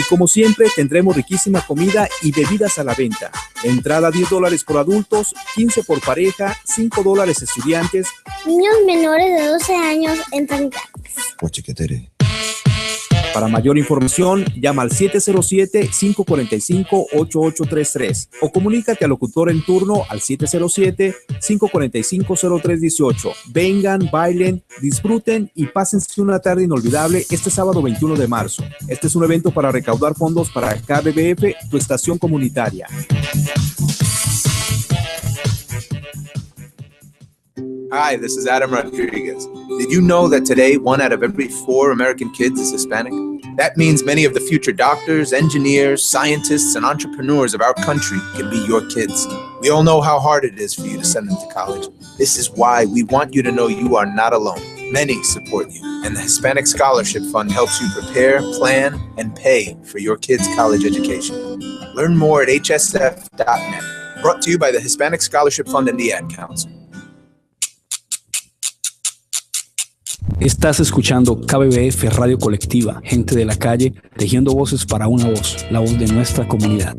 como siempre, tendremos riquísima comida y bebidas a la venta. Entrada $10 por adultos, 15 por pareja, $5 estudiantes. Niños menores de 12 años entran gratis. Para mayor información, llama al 707-545-8833 o comunícate al locutor en turno al 707-545-0318. Vengan, bailen, disfruten y pásense una tarde inolvidable este sábado 21 de marzo. Este es un evento para recaudar fondos para KBBF, tu estación comunitaria. Hi, this is Adam Rodriguez. Did you know that today 1 out of every 4 American kids is Hispanic? That means many of the future doctors, engineers, scientists, and entrepreneurs of our country can be your kids. We all know how hard it is for you to send them to college. This is why we want you to know you are not alone. Many support you, and the Hispanic Scholarship Fund helps you prepare, plan, and pay for your kids' college education. Learn more at hsf.net. Brought to you by the Hispanic Scholarship Fund and the Ad Council. Estás escuchando KBBF Radio Colectiva, gente de la calle, tejiendo voces para una voz, la voz de nuestra comunidad.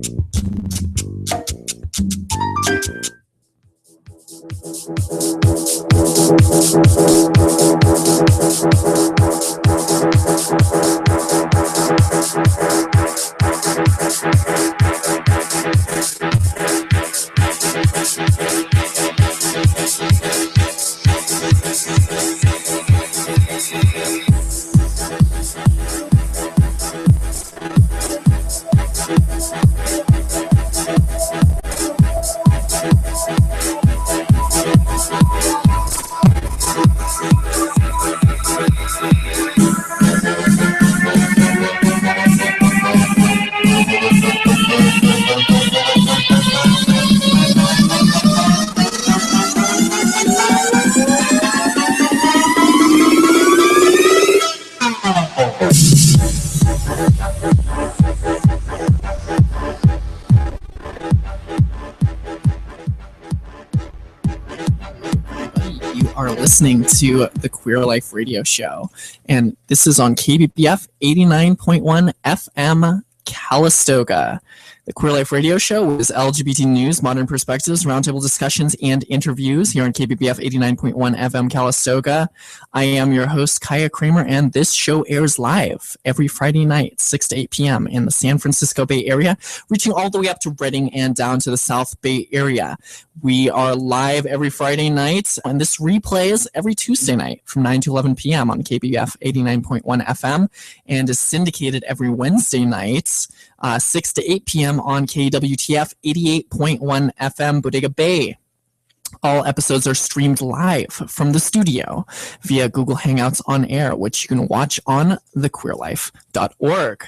Listening to the Queer Life Radio Show, and this is on KBBF 89.1 FM Calistoga. The Queer Life Radio Show is LGBT news, modern perspectives, roundtable discussions, and interviews here on KBBF 89.1 FM Calistoga. I am your host, Kaya Kramer, and this show airs live every Friday night, 6 to 8 p.m. in the San Francisco Bay Area, reaching all the way up to Redding and down to the South Bay Area. We are live every Friday night, and this replays every Tuesday night from 9 to 11 p.m. on KBBF 89.1 FM, and is syndicated every Wednesday night, 6 to 8 p.m. on KWTF 88.1 FM Bodega Bay. All episodes are streamed live from the studio via Google Hangouts on Air, which you can watch on thequeerlife.org.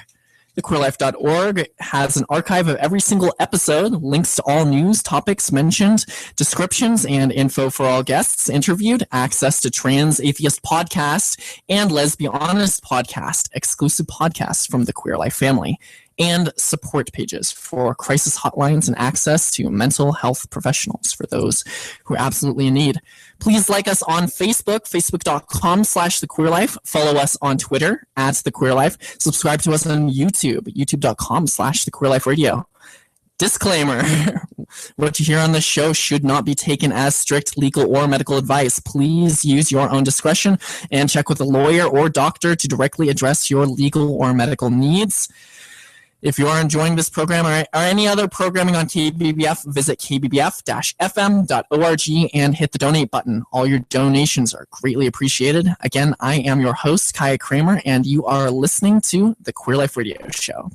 TheQueerLife.org has an archive of every single episode, links to all news topics mentioned, descriptions and info for all guests interviewed, access to Trans Atheist Podcast and Lesbian Honest Podcast, exclusive podcasts from the Queer Life family, and support pages for crisis hotlines and access to mental health professionals for those who are absolutely in need. Please like us on Facebook, facebook.com/thequeerlife. Follow us on Twitter @thequeerlife. Subscribe to us on YouTube, youtube.com/thequeerliferadio. Disclaimer, what you hear on this show should not be taken as strict legal or medical advice. Please use your own discretion and check with a lawyer or doctor to directly address your legal or medical needs. If you are enjoying this program or any other programming on KBBF, visit kbbf-fm.org and hit the donate button. All your donations are greatly appreciated. Again, I am your host, Kaya Kramer, and you are listening to the Queer Life Radio Show.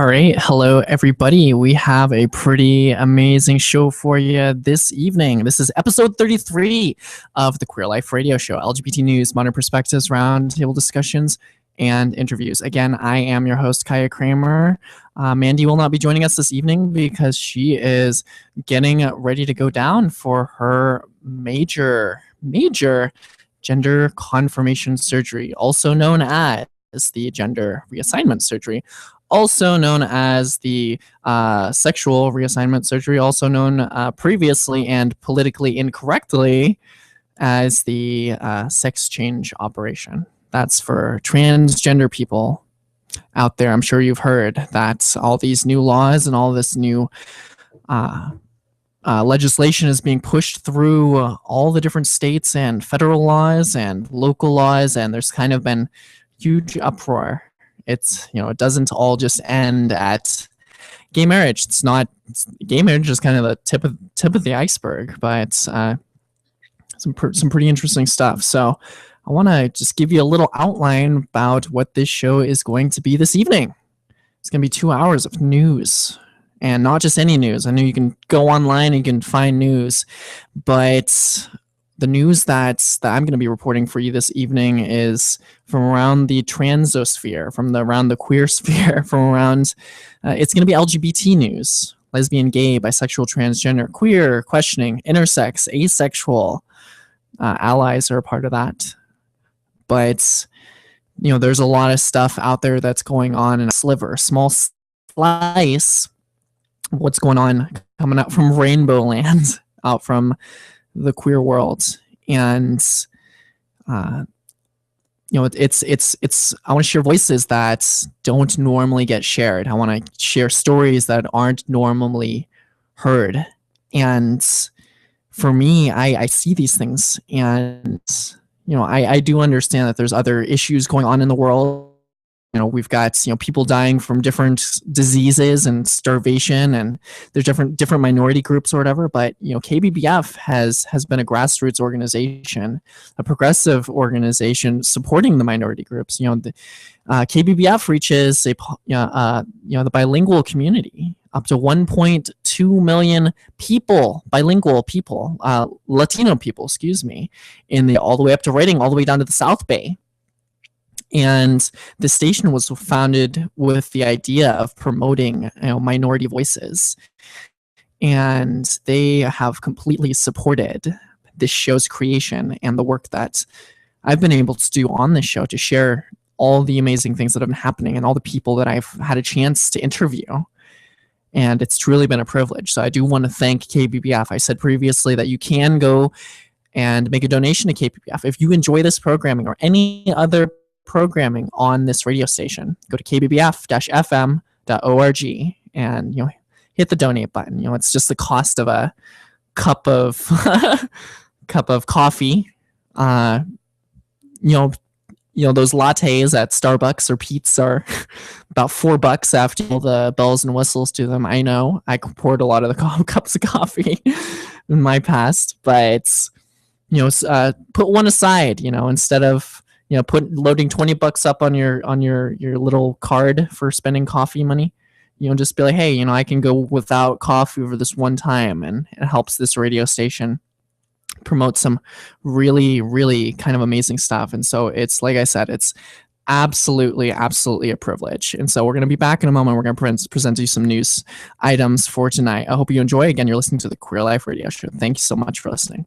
All right. Hello, everybody. We have a pretty amazing show for you this evening. This is episode 33 of the Queer Life Radio Show, LGBT news, modern perspectives, roundtable discussions, and interviews. Again, I am your host, Kaya Kramer. Mandy will not be joining us this evening because she is getting ready to go down for her major gender confirmation surgery, also known as the gender reassignment surgery, also known as the sexual reassignment surgery, also known previously and politically incorrectly as the sex change operation. That's for transgender people out there. I'm sure you've heard that all these new laws and all this new legislation is being pushed through all the different states and federal laws and local laws, and there's kind of been huge uproar. It's, it doesn't all just end at gay marriage. Gay marriage is kind of the tip of the iceberg, but some pretty interesting stuff. So I want to just give you a little outline about what this show is going to be this evening. It's going to be 2 hours of news, and not just any news. I know you can go online and you can find news, but the news that I'm going to be reporting for you this evening is from around the transosphere, around the queer sphere, from around, it's going to be LGBT news, lesbian, gay, bisexual, transgender, queer, questioning, intersex, asexual, allies are a part of that. But, there's a lot of stuff out there that's going on in a sliver, small slice, what's going on coming out from Rainbow Land, out from the queer world. And it's I want to share voices that don't normally get shared. I want to share stories that aren't normally heard. And for me, I see these things, and I do understand that there's other issues going on in the world. We've got people dying from different diseases and starvation, and there's different minority groups or whatever. But KBBF has been a grassroots organization, a progressive organization supporting the minority groups. The KBBF reaches the bilingual community, up to 1.2 million people, bilingual people, Latino people, all the way up to writing, all the way down to the South Bay. And the station was founded with the idea of promoting minority voices. And they have completely supported this show's creation and the work that I've been able to do on this show to share all the amazing things that have been happening and all the people that I've had a chance to interview. And it's truly been a privilege. So I do want to thank KBBF. I said previously that you can go and make a donation to KBBF. If you enjoy this programming or any other programming on this radio station, go to kbbf-fm.org and hit the donate button. It's just the cost of a cup of coffee. Those lattes at Starbucks or Pete's are about $4 after all the bells and whistles to them. I know I poured a lot of the cups of coffee in my past, but put one aside. Instead of loading $20 up on your little card for spending coffee money. Just be like, hey, I can go without coffee for this one time, and it helps this radio station promote some really, really kind of amazing stuff. And so it's, like I said, it's absolutely a privilege. And so we're going to be back in a moment. We're going to present you some news items for tonight. I hope you enjoy. Again, you're listening to the Queer Life Radio Show. Thank you so much for listening.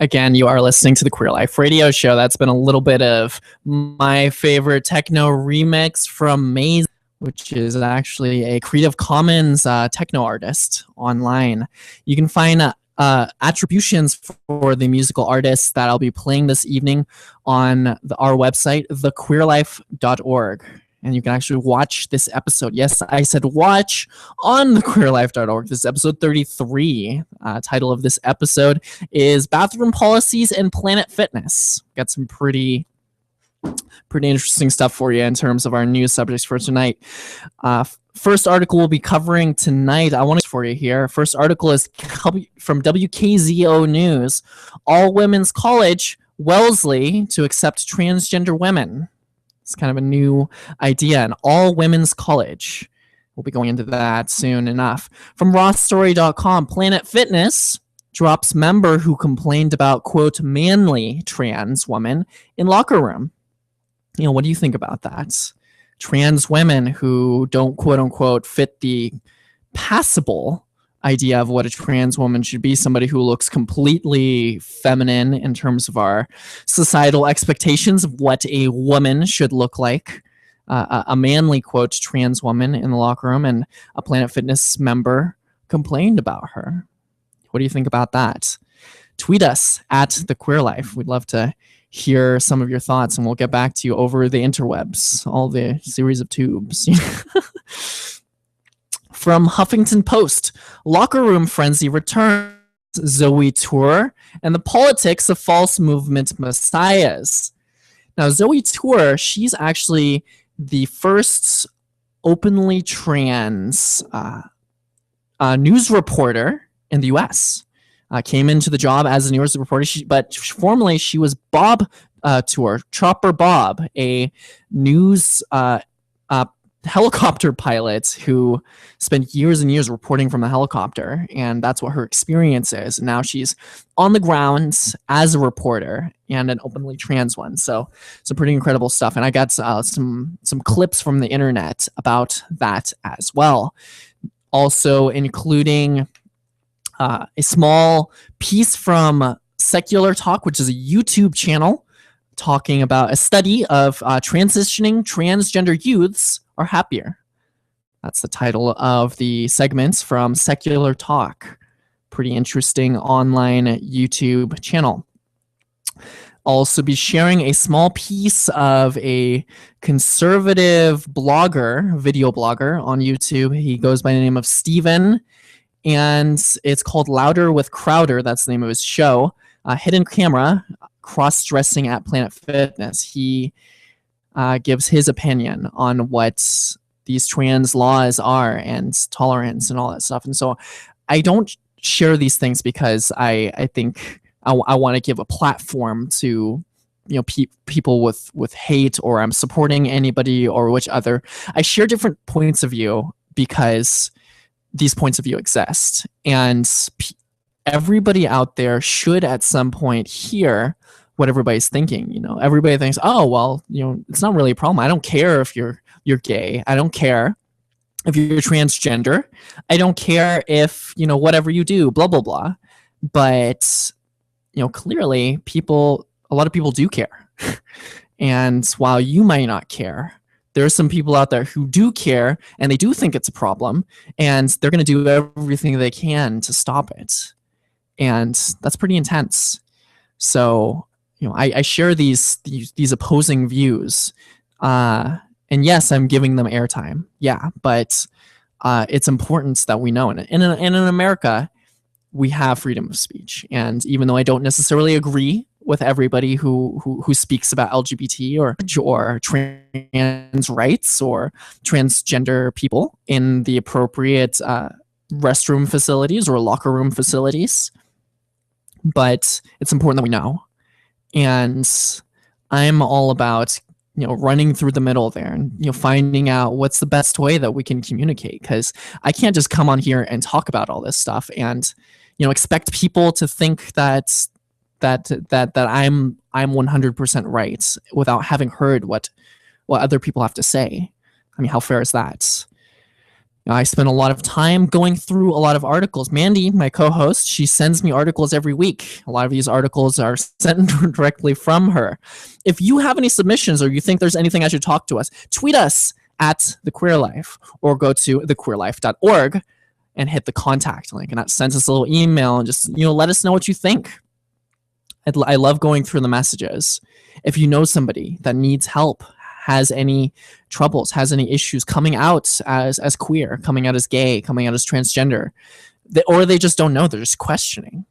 Again, you are listening to the Queer Life Radio Show. That's been a little bit of my favorite techno remix from Maze, which is actually a Creative Commons techno artist online. You can find attributions for the musical artists that I'll be playing this evening on our website, thequeerlife.org. And you can actually watch this episode. Yes, I said watch on thequeerlife.org. This is episode 33. Title of this episode is Bathroom Policies and Planet Fitness. Got some pretty interesting stuff for you in terms of our news subjects for tonight. First article we'll be covering tonight, I want to for you here. First article is from WKZO News. All Women's College, Wellesley, to accept transgender women. It's kind of a new idea, an all-women's college. We'll be going into that soon enough. From rawstory.com, Planet Fitness drops member who complained about, quote, manly trans woman in locker room. You know, what do you think about that? Trans women who don't, quote unquote, fit the passable idea of what a trans woman should be, somebody who looks completely feminine in terms of our societal expectations of what a woman should look like. A manly, quote, trans woman in the locker room, and a Planet Fitness member complained about her. What do you think about that? Tweet us at The Queer Life. We'd love to hear some of your thoughts, and we'll get back to you over the interwebs, all the series of tubes. From Huffington Post, locker room frenzy returns, Zoe Tour, and the politics of false movement messiahs. Now, Zoe Tour, she's actually the first openly trans news reporter in the U.S. Came into the job as a news reporter, but formerly she was Bob Tour, Chopper Bob, a news helicopter pilot who spent years and years reporting from a helicopter, and that's what her experience is. Now she's on the ground as a reporter and an openly trans one. So some pretty incredible stuff, and I got some clips from the internet about that as well. Also including a small piece from Secular Talk, which is a YouTube channel talking about a study of transitioning transgender youths are happier. That's the title of the segments from Secular Talk. Pretty interesting online YouTube channel. Also be sharing a small piece of a conservative blogger, video blogger on YouTube. He goes by the name of Steven, and it's called Louder with Crowder. That's the name of his show. Hidden camera, cross-dressing at Planet Fitness. He gives his opinion on what these trans laws are and tolerance and all that stuff. And so I don't share these things because I think I want to give a platform to, you know, people with hate, or I'm supporting anybody or which other. I share different points of view because these points of view exist, and everybody out there should at some point hear what everybody's thinking. You know, everybody thinks, oh, well, you know, it's not really a problem. I don't care if you're gay. I don't care if you're transgender. I don't care if, you know, whatever you do, blah, blah, blah. But, you know, clearly a lot of people do care. And while you might not care, there are some people out there who do care, and they do think it's a problem, and they're going to do everything they can to stop it. And that's pretty intense. So, you know, I share these opposing views. And yes, I'm giving them airtime. Yeah, but it's important that we know. And in America, we have freedom of speech. And even though I don't necessarily agree with everybody who speaks about LGBT or trans rights or transgender people in the appropriate restroom facilities or locker room facilities, but it's important that we know. And I'm all about running through the middle there and, finding out what's the best way that we can communicate. Because I can't just come on here and talk about all this stuff and, expect people to think that I'm 100% right without having heard what other people have to say. I mean, how fair is that? I spend a lot of time going through a lot of articles. Mandy, my co-host, she sends me articles every week. A lot of these articles are sent directly from her. If you have any submissions or you think there's anything I should talk to us, tweet us at The Queer Life or go to thequeerlife.org and hit the contact link. And that sends us a little email and just, let us know what you think. I love going through the messages. If you know somebody that needs help, has any troubles, has any issues coming out as queer, coming out as gay, coming out as transgender, or they just don't know, they're just questioning.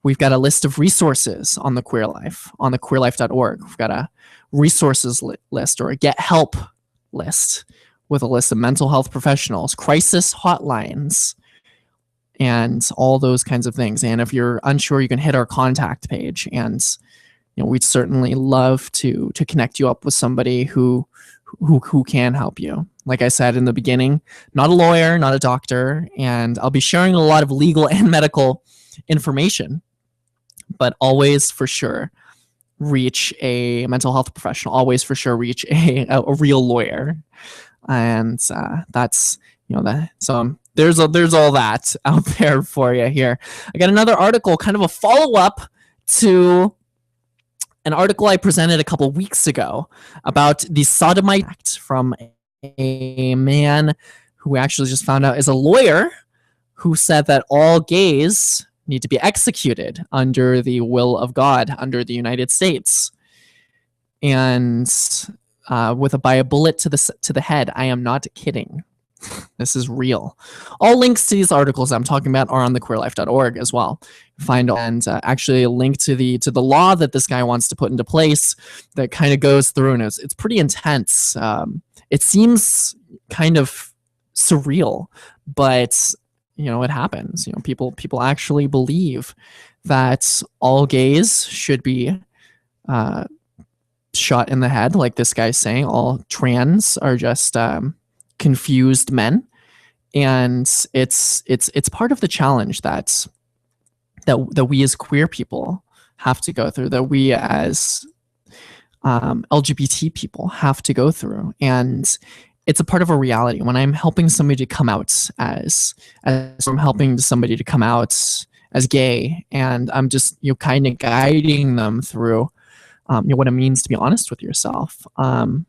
We've got a list of resources on The Queer Life, on thequeerlife.org. We've got a resources list or a get help list with a list of mental health professionals, crisis hotlines, and all those kinds of things. And if you're unsure, you can hit our contact page, and we'd certainly love to connect you up with somebody who can help you. Like I said in the beginning, not a lawyer, not a doctor, and I'll be sharing a lot of legal and medical information, but always for sure reach a mental health professional. Always for sure reach a real lawyer, and that's that. So there's all that out there for you here. I got another article, kind of a follow-up to an article I presented a couple weeks ago about the sodomite act from a man who actually just found out is a lawyer who said that all gays need to be executed under the will of God, under the United States. And by a bullet to the head. I am not kidding. This is real. All links to these articles I'm talking about are on thequeerlife.org as well. Find and actually a link to the law that this guy wants to put into place that kind of goes through, and it's pretty intense. It seems kind of surreal, but it happens. People actually believe that all gays should be shot in the head, like this guy's saying. All trans are just confused men, and it's part of the challenge that we as queer people have to go through, that we as LGBT people have to go through, and it's a part of a reality. When I'm helping somebody to come out as I'm helping somebody to come out as gay, and I'm just kind of guiding them through what it means to be honest with yourself. Let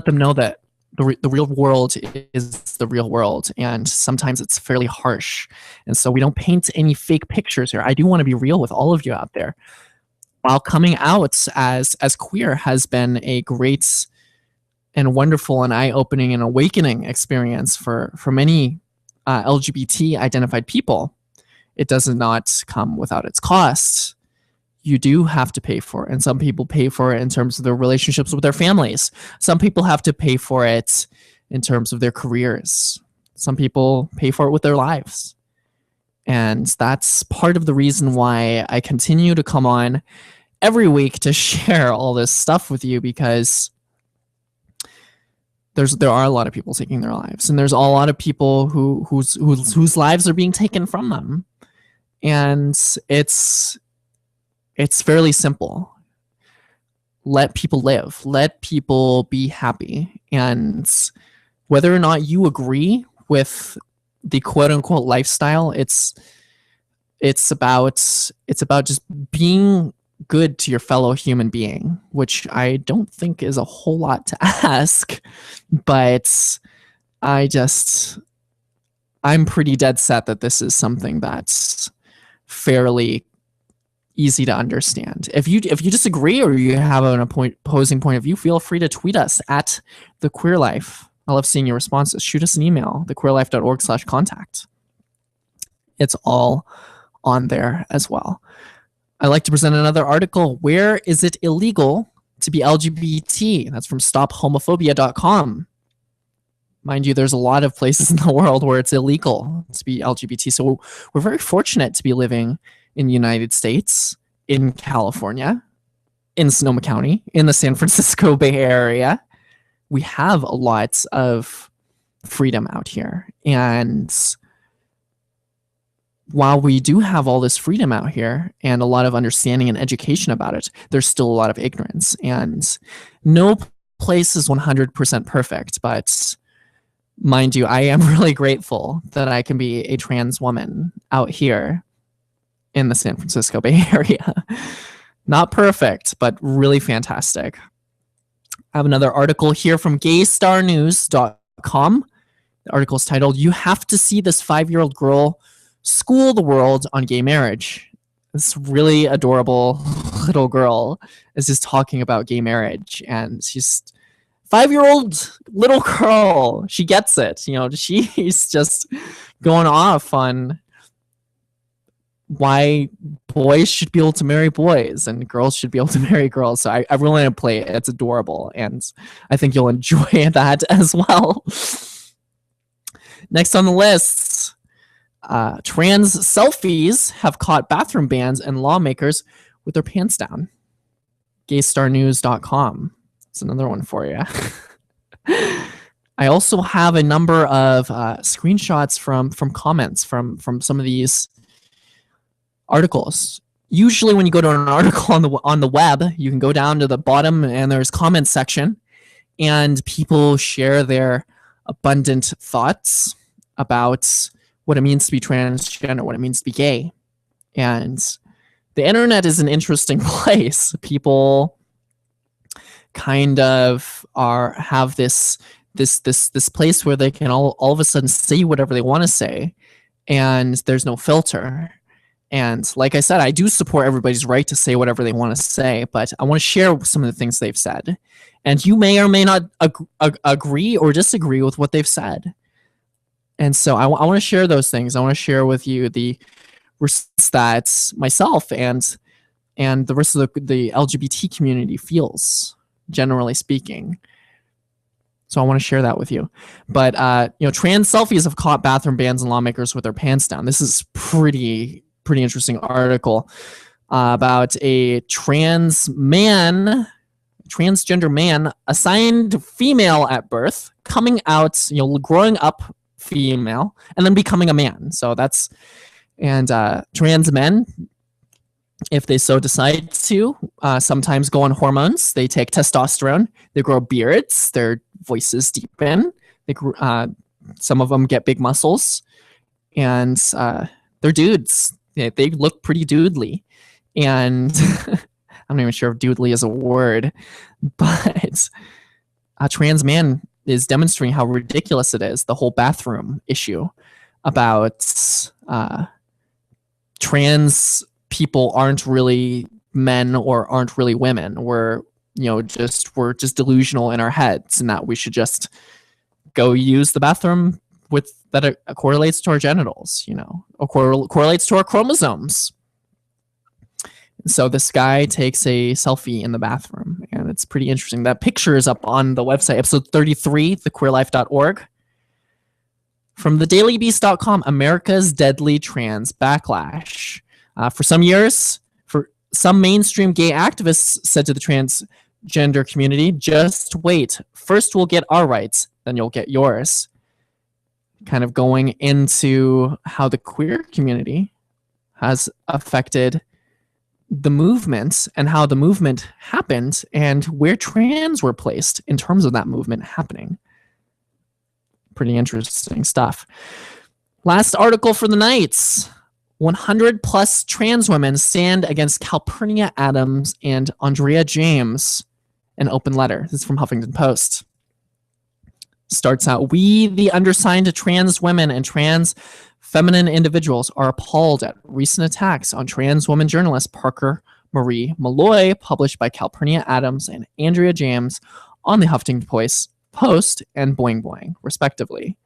them know that the real world is the real world, and sometimes it's fairly harsh. And so we don't paint any fake pictures here. I do want to be real with all of you out there. While coming out as queer has been a great and wonderful and eye-opening and awakening experience for many LGBT identified people, it does not come without its costs. You do have to pay for it, and some people pay for it in terms of their relationships with their families. Some people have to pay for it in terms of their careers. Some people pay for it with their lives. And that's part of the reason why I continue to come on every week to share all this stuff with you, because there are a lot of people taking their lives, and there's a lot of people whose lives are being taken from them. And it's fairly simple. Let people live. Let people be happy. And whether or not you agree with the quote-unquote lifestyle, it's about just being good to your fellow human being, which I don't think is a whole lot to ask, but I'm pretty dead set that this is something that's fairly easy to understand. If you disagree or you have an opposing point of view, feel free to tweet us at The Queer Life. I love seeing your responses. Shoot us an email, thequeerlife.org/contact. It's all on there as well. I'd like to present another article. Where is it illegal to be LGBT? That's from stophomophobia.com. Mind you, there's a lot of places in the world where it's illegal to be LGBT. So we're very fortunate to be living in the United States, in California, in Sonoma County, in the San Francisco Bay Area, we have a lot of freedom out here. And while we do have all this freedom out here and a lot of understanding and education about it, there's still a lot of ignorance. And no place is 100% perfect, but mind you, I am really grateful that I can be a trans woman out here in the San Francisco Bay Area. Not perfect, but really fantastic. I have another article here from gaystarnews.com. The article is titled, "You Have to See This 5-Year-Old Girl School the World on Gay Marriage." This really adorable little girl is just talking about gay marriage, and she's 5-year-old little girl. She gets it. You know, she's just going off on why boys should be able to marry boys and girls should be able to marry girls. So I really want to play it. It's adorable, and I think you'll enjoy that as well. Next on the list, trans selfies have caught bathroom bans and lawmakers with their pants down. gaystarnews.com. That's another one for you. I also have a number of screenshots from comments from some of these articles. Usually when you go to an article on the web, you can go down to the bottom and there's comments section, and people share their abundant thoughts about what it means to be transgender, what it means to be gay. And the internet is an interesting place. People kind of have this place where they can all of a sudden say whatever they want to say, and there's no filter. And like I said, I do support everybody's right to say whatever they want to say, but I want to share some of the things they've said. And you may or may not agree or disagree with what they've said. And so I want to share those things. I want to share with you the risks that myself and the rest of the LGBT community feels, generally speaking. So I want to share that with you. But trans selfies have caught bathroom bans and lawmakers with their pants down. This is pretty interesting article about a transgender man assigned female at birth, coming out, growing up female, and then becoming a man. So that's, and trans men, if they so decide to, sometimes go on hormones. They take testosterone, they grow beards, their voices deepen, some of them get big muscles, and they're dudes. They look pretty doodly, and I'm not even sure if doodly is a word, but a trans man is demonstrating how ridiculous it is, the whole bathroom issue about trans people aren't really men or aren't really women. We're just delusional in our heads, and that we should just go use the bathroom with that it correlates to our genitals, or correlates to our chromosomes. So this guy takes a selfie in the bathroom, and it's pretty interesting. That picture is up on the website, episode 33, thequeerlife.org. From thedailybeast.com, America's Deadly Trans Backlash. For some years, some mainstream gay activists said to the transgender community, just wait. First we'll get our rights, then you'll get yours. Kind of going into how the queer community has affected the movement and how the movement happened and where trans were placed in terms of that movement happening. Pretty interesting stuff. Last article for the night. 100 plus trans women stand against Calpurnia Adams and Andrea James. An open letter. This is from Huffington Post. Starts out, we, the undersigned trans women and trans feminine individuals, are appalled at recent attacks on trans woman journalist Parker Marie Malloy, published by Calpurnia Adams and Andrea James on the Huffington Post and Boing Boing, respectively.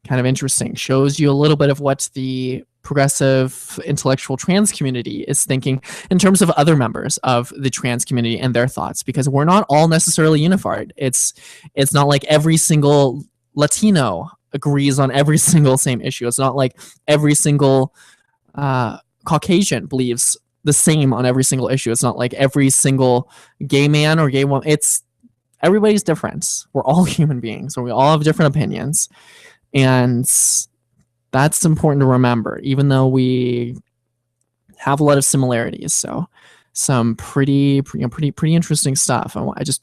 Kind of interesting. Shows you a little bit of what the progressive intellectual trans community is thinking in terms of other members of the trans community and their thoughts, because we're not all necessarily unified. It's not like every single Latino agrees on every single same issue. It's not like every single Caucasian believes the same on every single issue. It's not like every single gay man or gay woman. It's everybody's different. We're all human beings, so we all have different opinions, and that's important to remember, even though we have a lot of similarities. So some pretty interesting stuff. I just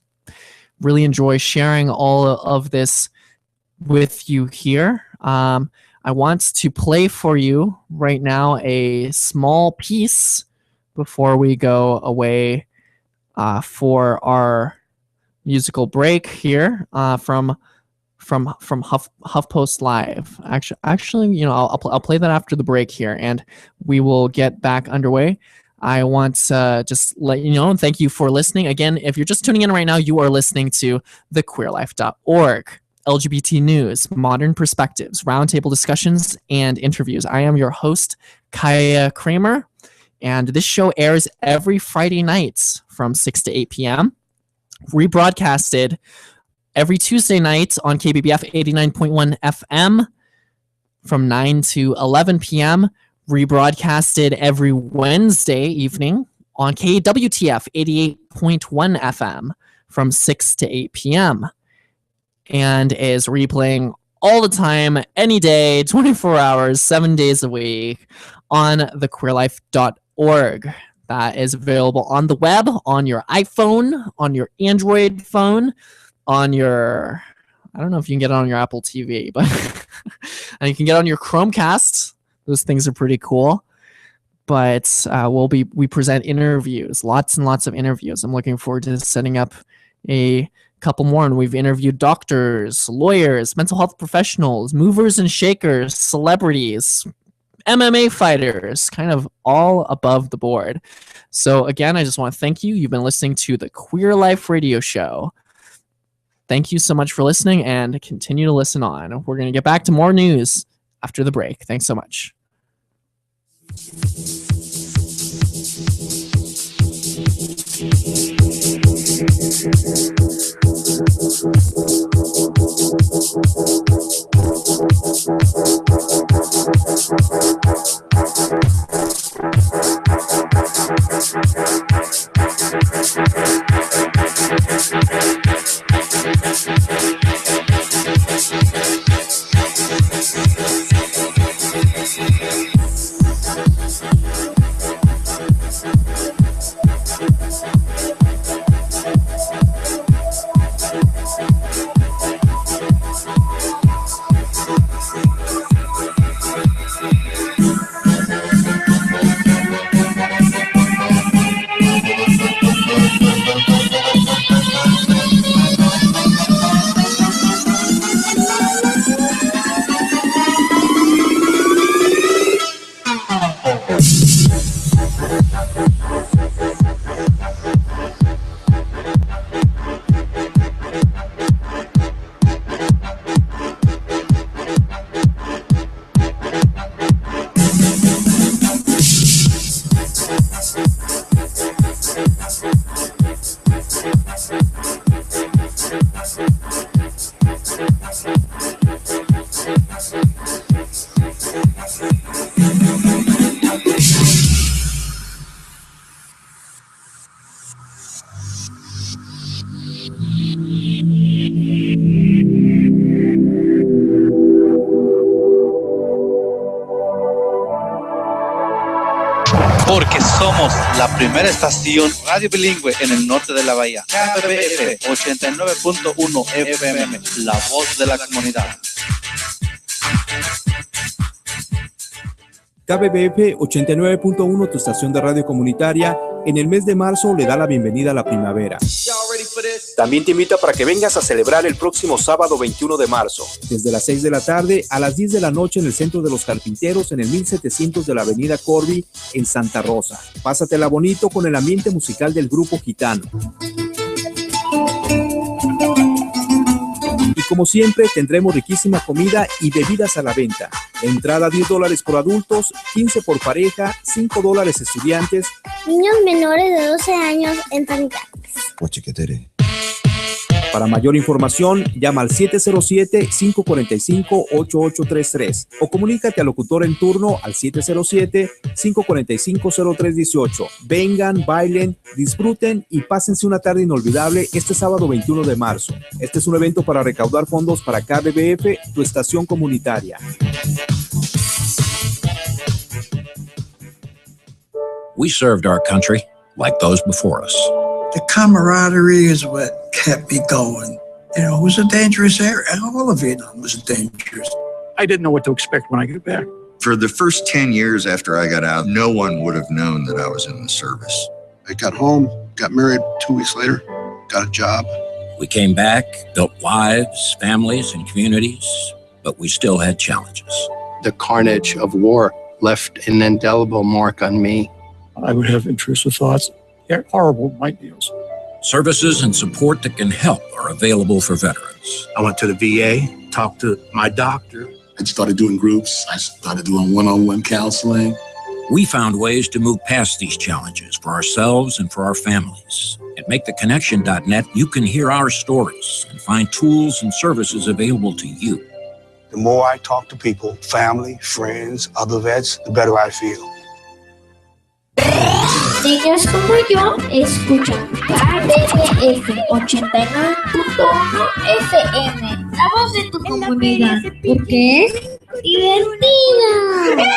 really enjoy sharing all of this with you here. I want to play for you right now a small piece before we go away for our musical break here from HuffPost Live. Actually, I'll play that after the break here, and we will get back underway. I want to just let you know and thank you for listening. Again, if you're just tuning in right now, you are listening to thequeerlife.org, LGBT news, modern perspectives, roundtable discussions, and interviews. I am your host, Kaya Kramer, and this show airs every Friday night from 6 to 8 p.m., rebroadcasted every Tuesday night on KBBF 89.1 FM from 9 to 11 p.m., rebroadcasted every Wednesday evening on KWTF 88.1 FM from 6 to 8 p.m. and is replaying all the time, any day, 24 hours, 7 days a week on thequeerlife.org. That is available on the web, on your iPhone, on your Android phone, on your, I don't know if you can get it on your Apple TV, but and you can get it on your Chromecast. Those things are pretty cool. But we present interviews, lots and lots of interviews. I'm looking forward to setting up a couple more, and we've interviewed doctors, lawyers, mental health professionals, movers and shakers, celebrities, MMA fighters, kind of all above the board. So again, I just want to thank you. You've been listening to the Queer Life Radio Show. Thank you so much for listening, and continue to listen on. We're going to get back to more news after the break. Thanks so much. Porque somos la primera estación radio bilingüe en el norte de la bahía. KBBF 89.1 FM, la voz de la comunidad. KBBF 89.1, tu estación de radio comunitaria, en el mes de marzo le da la bienvenida a la primavera. También te invita para que vengas a celebrar el próximo sábado 21 de marzo, desde las 6 de la tarde a las 10 de la noche en el Centro de los Carpinteros, en el 1700 de la Avenida Corby, en Santa Rosa. Pásatela bonito con el ambiente musical del grupo gitano. Y como siempre, tendremos riquísima comida y bebidas a la venta. Entrada $10 por adultos, 15 por pareja, $5 estudiantes. Niños menores de 12 años entran gratis. Guachiquetere. Para mayor información, llama al 707-545-8833 o comunícate al locutor en turno al 707-545-0318. Vengan, bailen, disfruten y pásense una tarde inolvidable este sábado 21 de marzo. Este es un evento para recaudar fondos para KBBF, tu estación comunitaria. We served our country like those before us. The camaraderie is what kept me going. You know, it was a dangerous area. All of Vietnam was dangerous. I didn't know what to expect when I got back. For the first 10 years after I got out, no one would have known that I was in the service. I got home, got married 2 weeks later, got a job. We came back, built lives, families, and communities, but we still had challenges. The carnage of war left an indelible mark on me. I would have intrusive thoughts. They're horrible nightmares. Services and support that can help are available for veterans. I went to the VA, talked to my doctor. I started doing groups. I started doing one-on-one counseling. We found ways to move past these challenges for ourselves and for our families. At MakeTheConnection.net, you can hear our stories and find tools and services available to you. The more I talk to people, family, friends, other vets, the better I feel. Niños como yo escuchan KBBF 89.1 FM, la voz de tu comunidad, porque es divertida.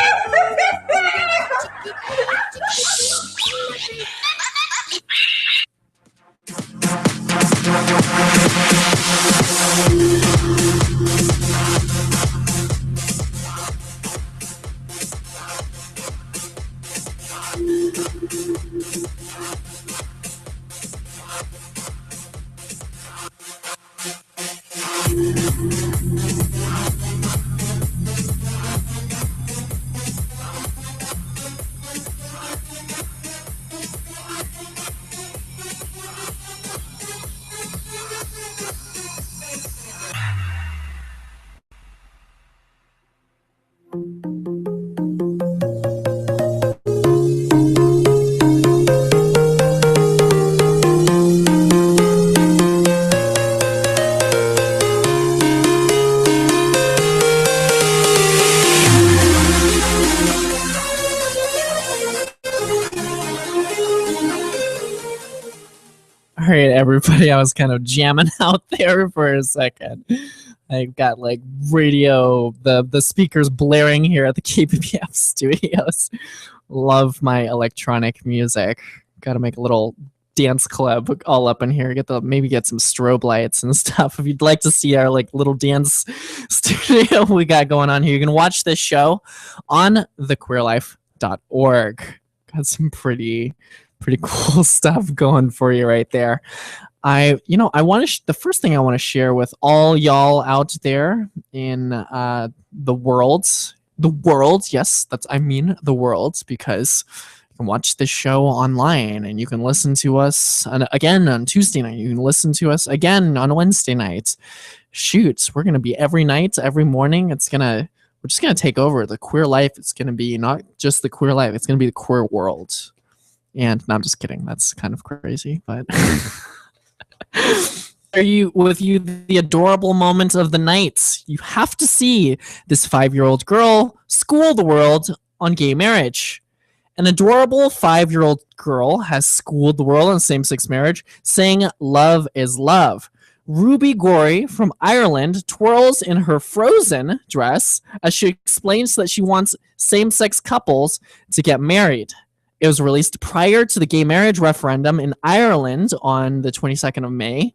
All right, everybody, I was kind of jamming out there for a second. I've got like radio, the speakers blaring here at the KBBF studios. Love my electronic music. Got to make a little dance club all up in here. Maybe get some strobe lights and stuff. If you'd like to see our like little dance studio we got going on here, you can watch this show on thequeerlife.org. Got some pretty cool stuff going for you right there. The first thing I want to share with all y'all out there in the world, yes, the world, because you can watch this show online and you can listen to us again on Tuesday night. You can listen to us again on Wednesday nights. Shoot, we're going to be every night, every morning. We're just going to take over the queer life. It's going to be not just the queer life. It's going to be the queer world. And no, I'm just kidding. That's kind of crazy, but the adorable moment of the night. You have to see this 5-year-old girl school the world on gay marriage. An adorable 5-year-old girl has schooled the world on same-sex marriage, saying love is love. Ruby Gorey from Ireland twirls in her Frozen dress as she explains that she wants same-sex couples to get married. It was released prior to the gay marriage referendum in Ireland on the 22nd of May.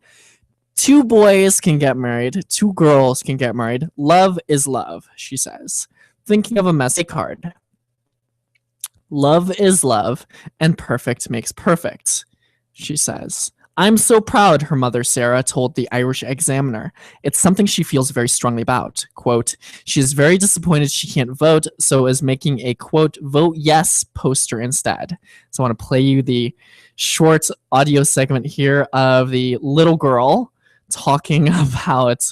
2 boys can get married. 2 girls can get married. Love is love, she says. Thinking of a messy card. Love is love, and perfect makes perfect, she says. I'm so proud, her mother Sarah told the Irish Examiner. It's something she feels very strongly about. Quote, she is very disappointed she can't vote, so is making a, quote, vote yes poster instead. So I want to play you the short audio segment here of the little girl talking about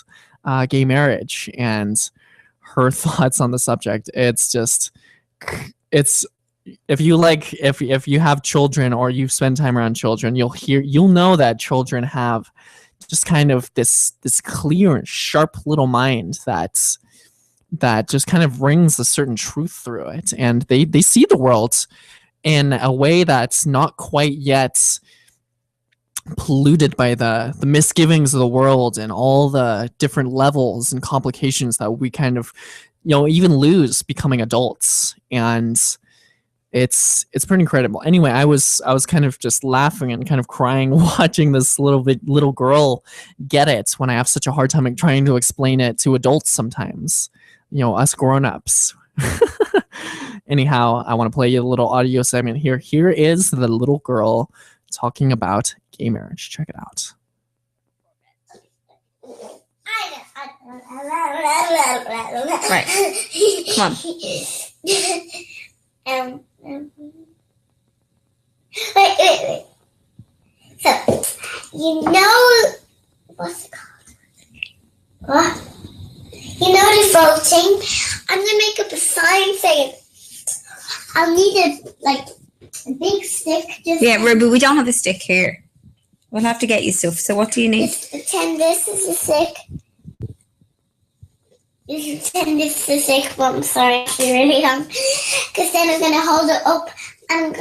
gay marriage and her thoughts on the subject. If you have children or you spend time around children, you'll know that children have just kind of this clear and sharp little mind that just kind of rings a certain truth through it. And they see the world in a way that's not quite yet polluted by the misgivings of the world and all the different levels and complications that we kind of, even lose becoming adults. And it's pretty incredible. Anyway, I was kind of just laughing and kind of crying watching this little girl get it when I have such a hard time trying to explain it to adults sometimes, us grown-ups. Anyhow, I want to play you a little audio segment here. Here is the little girl talking about gay marriage. Check it out. Right. Come on. Wait. So, what's it called? What? The voting? I'm going to make up a sign saying, I'll need a big stick. Yeah, Ruby, we don't have a stick here. We'll have to get you stuff. So what do you need? Pretend this is a stick. You pretend this is a stick, but I'm sorry, it's really young. Because then I'm going to hold it up and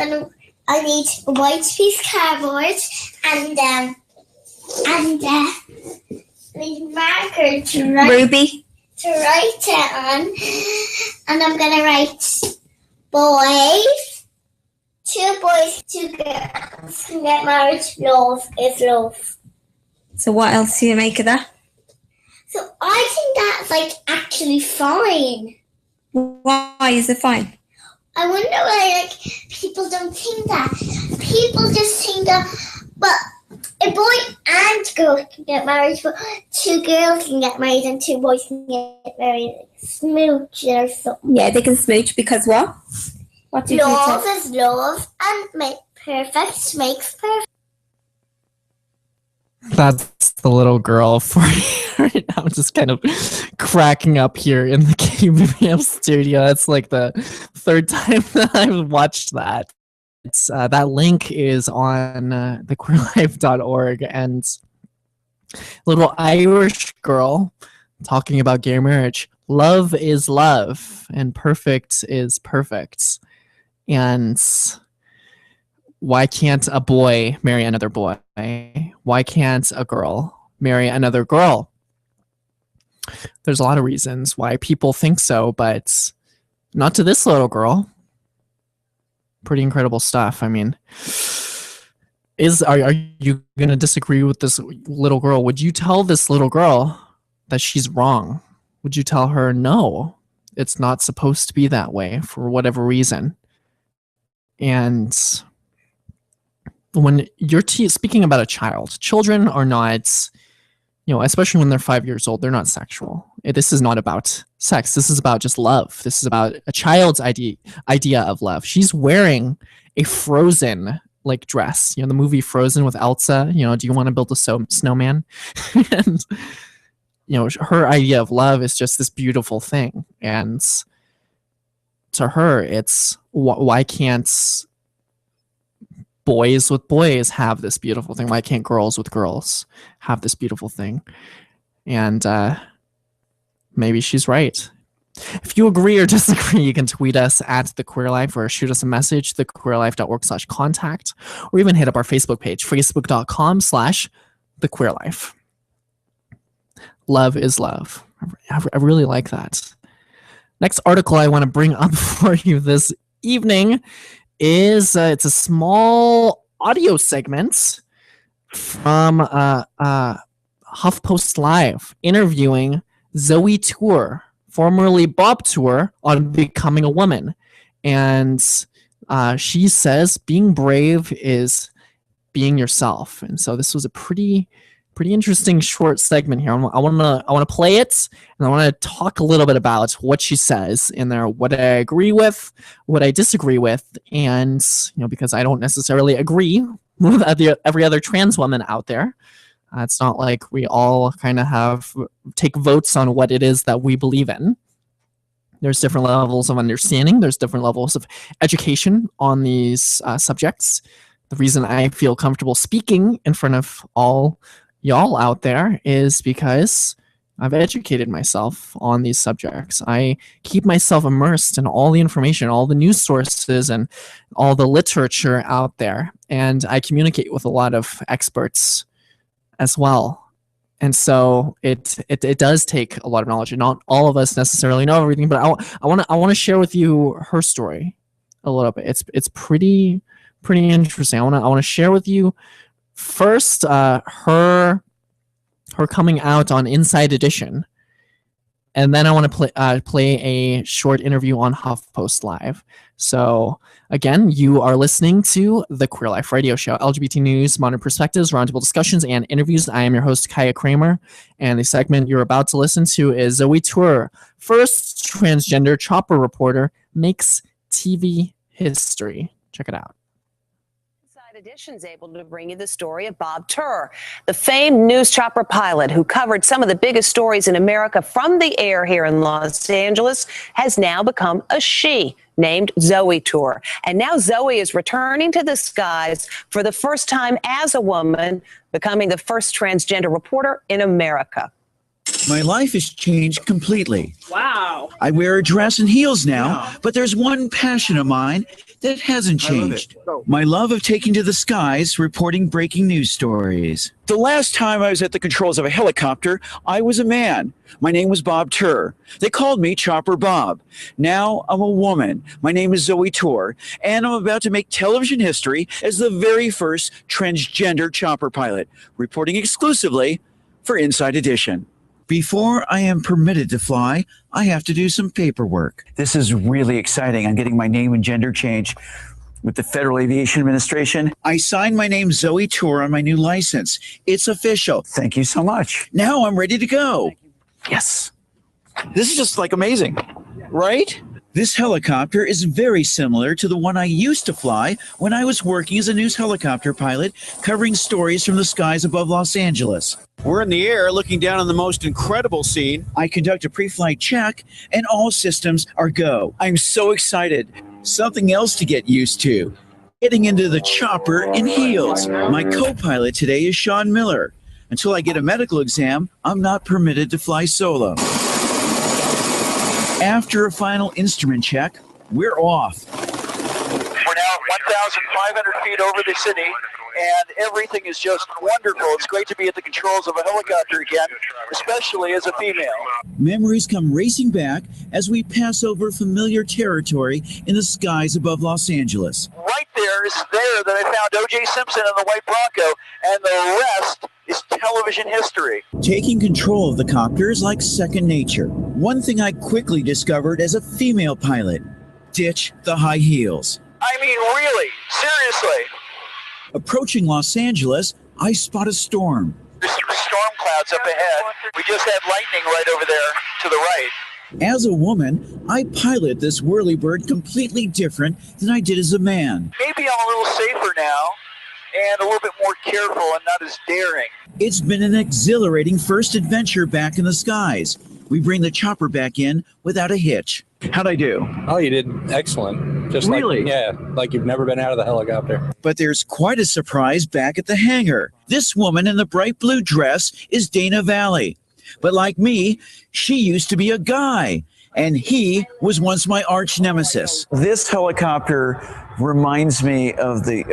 I need a white piece of cardboard and need marker to write. Ruby? To write it on. And I'm going to write boys, 2 boys, 2 girls can get married. Love is love. So what else do you make of that? So I think that's actually fine. Why is it fine? I wonder why people don't think that. People just think that, but a boy and girl can get married, but 2 girls can get married and 2 boys can get married. Smooch or something. Yeah, they can smooch because what? What do you think? Love is love and perfect makes perfect. That's the little girl for you right now. I'm just kind of cracking up here in the KBBF studio. It's like the 3rd time that I've watched that. It's that link is on thequeerlife.org, and little Irish girl talking about gay marriage. Love is love, and perfect is perfect. And why can't a boy marry another boy? Why can't a girl marry another girl? There's a lot of reasons why people think so, but not to this little girl. Pretty incredible stuff. I mean, are you going to disagree with this little girl? Would you tell this little girl that she's wrong? Would you tell her, no, it's not supposed to be that way for whatever reason? And when you're speaking about a child, children are not, especially when they're 5 years old, they're not sexual. This is not about sex. This is about just love. This is about a child's idea of love. She's wearing a Frozen dress, the movie Frozen with Elsa, do you want to build a snowman? And, her idea of love is just this beautiful thing. And to her, it's why can't boys with boys have this beautiful thing? Why can't girls with girls have this beautiful thing? And maybe she's right. If you agree or disagree, you can tweet us at The Queer Life or shoot us a message, thequeerlife.org/contact, or even hit up our Facebook page, facebook.com/thequeerlife. Love is love. I really like that. Next article I want to bring up for you this evening is it's a small audio segment from HuffPost Live interviewing Zoe Tour, formerly Bob Tour, on becoming a woman. And she says being brave is being yourself. And so this was a pretty interesting short segment here. I want to play it, and I want to talk a little bit about what she says in there, what I agree with, what I disagree with, and because I don't necessarily agree with every other trans woman out there. It's not like we all kind of take votes on what it is that we believe in. There's different levels of understanding. There's different levels of education on these subjects. The reason I feel comfortable speaking in front of all y'all out there is because I've educated myself on these subjects. I keep myself immersed in all the information, all the news sources, and all the literature out there. And I communicate with a lot of experts as well. And so it does take a lot of knowledge. And not all of us necessarily know everything, but I want to share with you her story a little bit. It's pretty interesting. I want to share with you first her coming out on Inside Edition, and then I want to play a short interview on HuffPost Live. So again, you are listening to the Queer Life Radio Show, LGBT news, modern perspectives, roundtable discussions, and interviews. I am your host, Kaya Kramer, and the segment you're about to listen to is Zoe Tour, first transgender chopper reporter, makes TV history. Check it out. Edition's able to bring you the story of Bob Turr, the famed news chopper pilot who covered some of the biggest stories in America from the air here in Los Angeles, has now become a she named Zoe Tour. And now Zoe is returning to the skies for the first time as a woman, becoming the first transgender reporter in America. My life has changed completely. Wow. I wear a dress and heels now, but there's one passion of mine that hasn't changed. My love of taking to the skies, reporting breaking news stories. The last time I was at the controls of a helicopter, I was a man. My name was Bob Turr. They called me Chopper Bob. Now I'm a woman. My name is Zoe Tour, and I'm about to make television history as the very first transgender chopper pilot, reporting exclusively for Inside Edition. Before I am permitted to fly, I have to do some paperwork. This is really exciting. I'm getting my name and gender changed with the Federal Aviation Administration. I signed my name Zoe Tour on my new license. It's official. Thank you so much. Now I'm ready to go. Yes. This is just like amazing, right? This helicopter is very similar to the one I used to fly when I was working as a news helicopter pilot, covering stories from the skies above Los Angeles. We're in the air looking down on the most incredible scene. I conduct a pre-flight check and all systems are go. I'm so excited. Something else to get used to. Getting into the chopper in heels. My co-pilot today is Sean Miller. Until I get a medical exam, I'm not permitted to fly solo. After a final instrument check, we're off. We're now 1,500 feet over the city, and everything is just wonderful. It's great to be at the controls of a helicopter again, especially as a female. Memories come racing back as we pass over familiar territory in the skies above Los Angeles. Right there is there that I found O.J. Simpson and the white Bronco, and the rest is television history. Taking control of the copter is like second nature. One thing I quickly discovered as a female pilot: ditch the high heels. I mean, really, seriously. Approaching Los Angeles, I spot a storm. There's storm clouds up ahead. We just had lightning right over there to the right. As a woman, I pilot this whirlybird completely different than I did as a man. Maybe I'm a little safer now and a little bit more careful and not as daring. It's been an exhilarating first adventure back in the skies. We bring the chopper back in without a hitch. How'd I do? Oh, you did excellent. Just really? Like you've never been out of the helicopter. But there's quite a surprise back at the hangar. This woman in the bright blue dress is Dana Valley. But like me, she used to be a guy, and he was once my arch nemesis. This helicopter reminds me of the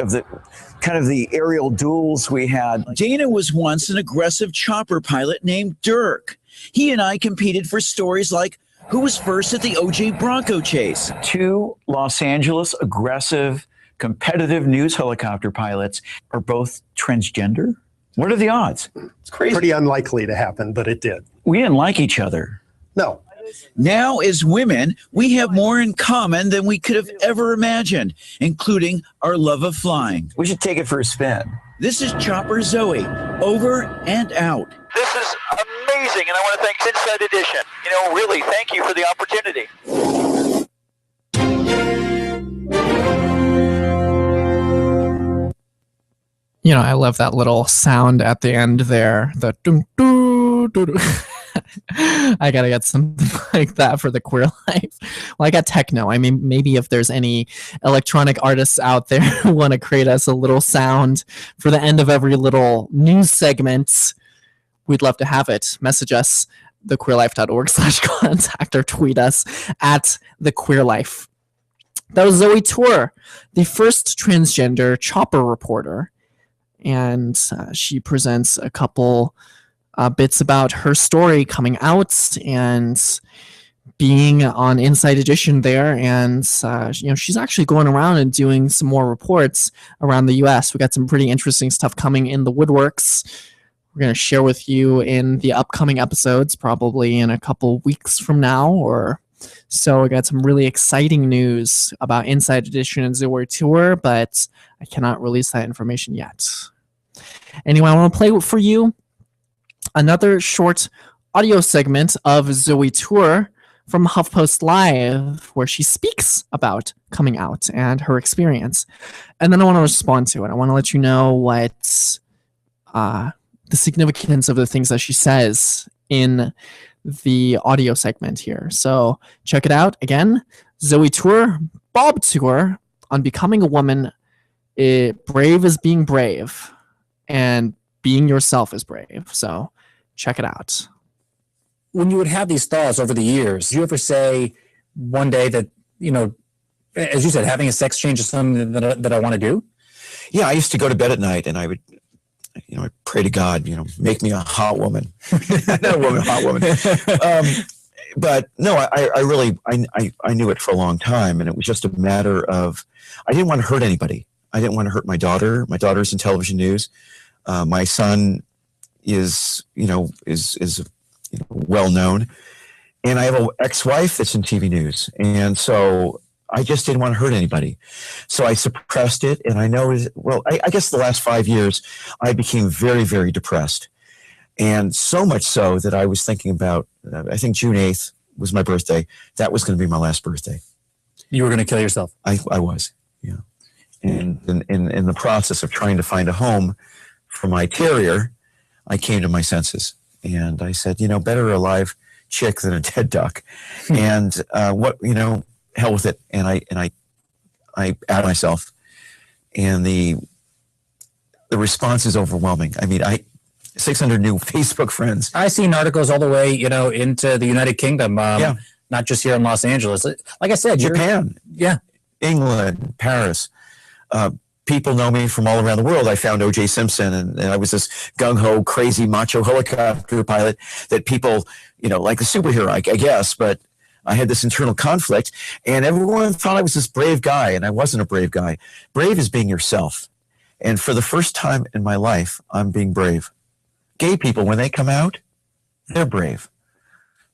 kind of the aerial duels we had. Dana was once an aggressive chopper pilot named Dirk. He and I competed for stories like who was first at the O.J. Bronco chase. Two Los Angeles aggressive, competitive news helicopter pilots are both transgender. What are the odds? It's crazy. Pretty unlikely to happen, but it did. We didn't like each other. No. Now, as women, we have more in common than we could have ever imagined, including our love of flying. We should take it for a spin. This is Chopper Zoe, over and out. This is amazing, and I want to thank Inside Edition. Really, thank you for the opportunity. I love that little sound at the end there. The doo doo doo doo. I gotta get something like that for the Queer Life. Well, I got techno. I mean, maybe if there's any electronic artists out there who want to create us a little sound for the end of every little news segment, we'd love to have it. Message us, thequeerlife.org/contact, or tweet us at thequeerlife. That was Zoe Tour, the first transgender chopper reporter. And she presents a couple bits about her story coming out and being on Inside Edition there. And, she's actually going around and doing some more reports around the U.S. We got some pretty interesting stuff coming in the woodworks. We're going to share with you in the upcoming episodes, probably in a couple weeks from now or so. We got some really exciting news about Inside Edition and Zoe Tour, but I cannot release that information yet. Anyway, I want to play for you another short audio segment of Zoe Tour from HuffPost Live, where she speaks about coming out and her experience. And then I want to respond to it. I want to let you know what the significance of the things that she says in the audio segment here. So check it out. Again, Zoe Tour, Bob Tour on becoming a woman. Brave is being brave, and being yourself is brave. So check it out. When you would have these thoughts over the years, did you ever say one day that, as you said, having a sex change is something that I want to do? Yeah, I used to go to bed at night and I would, I pray to God, make me a hot woman. Not a woman, a hot woman. But no, I knew it for a long time, and it was just a matter of, I didn't want to hurt anybody. I didn't want to hurt my daughter. My daughter's in television news. My son is well known, and I have an ex-wife that's in TV news, and so I just didn't want to hurt anybody. So I suppressed it, and I guess the last 5 years I became very, very depressed, and so much so that I was thinking about, I think June 8th was my birthday. That was going to be my last birthday. You were going to kill yourself? I was, yeah. And in the process of trying to find a home for my terrier, I came to my senses. And I said, better a live chick than a dead duck. And hell with it. And I outed myself. And the response is overwhewhelming. I mean, 600 new Facebook friends. I've seen articles all the way, into the United Kingdom. Not just here in Los Angeles. Like I said, Japan. Yeah. England, Paris. People know me from all around the world. I found O.J. Simpson, and I was this gung-ho, crazy, macho helicopter pilot that people, like a superhero, I guess, but I had this internal conflict, and everyone thought I was this brave guy, and I wasn't a brave guy. Brave is being yourself. And for the first time in my life, I'm being brave. Gay people, when they come out, they're brave.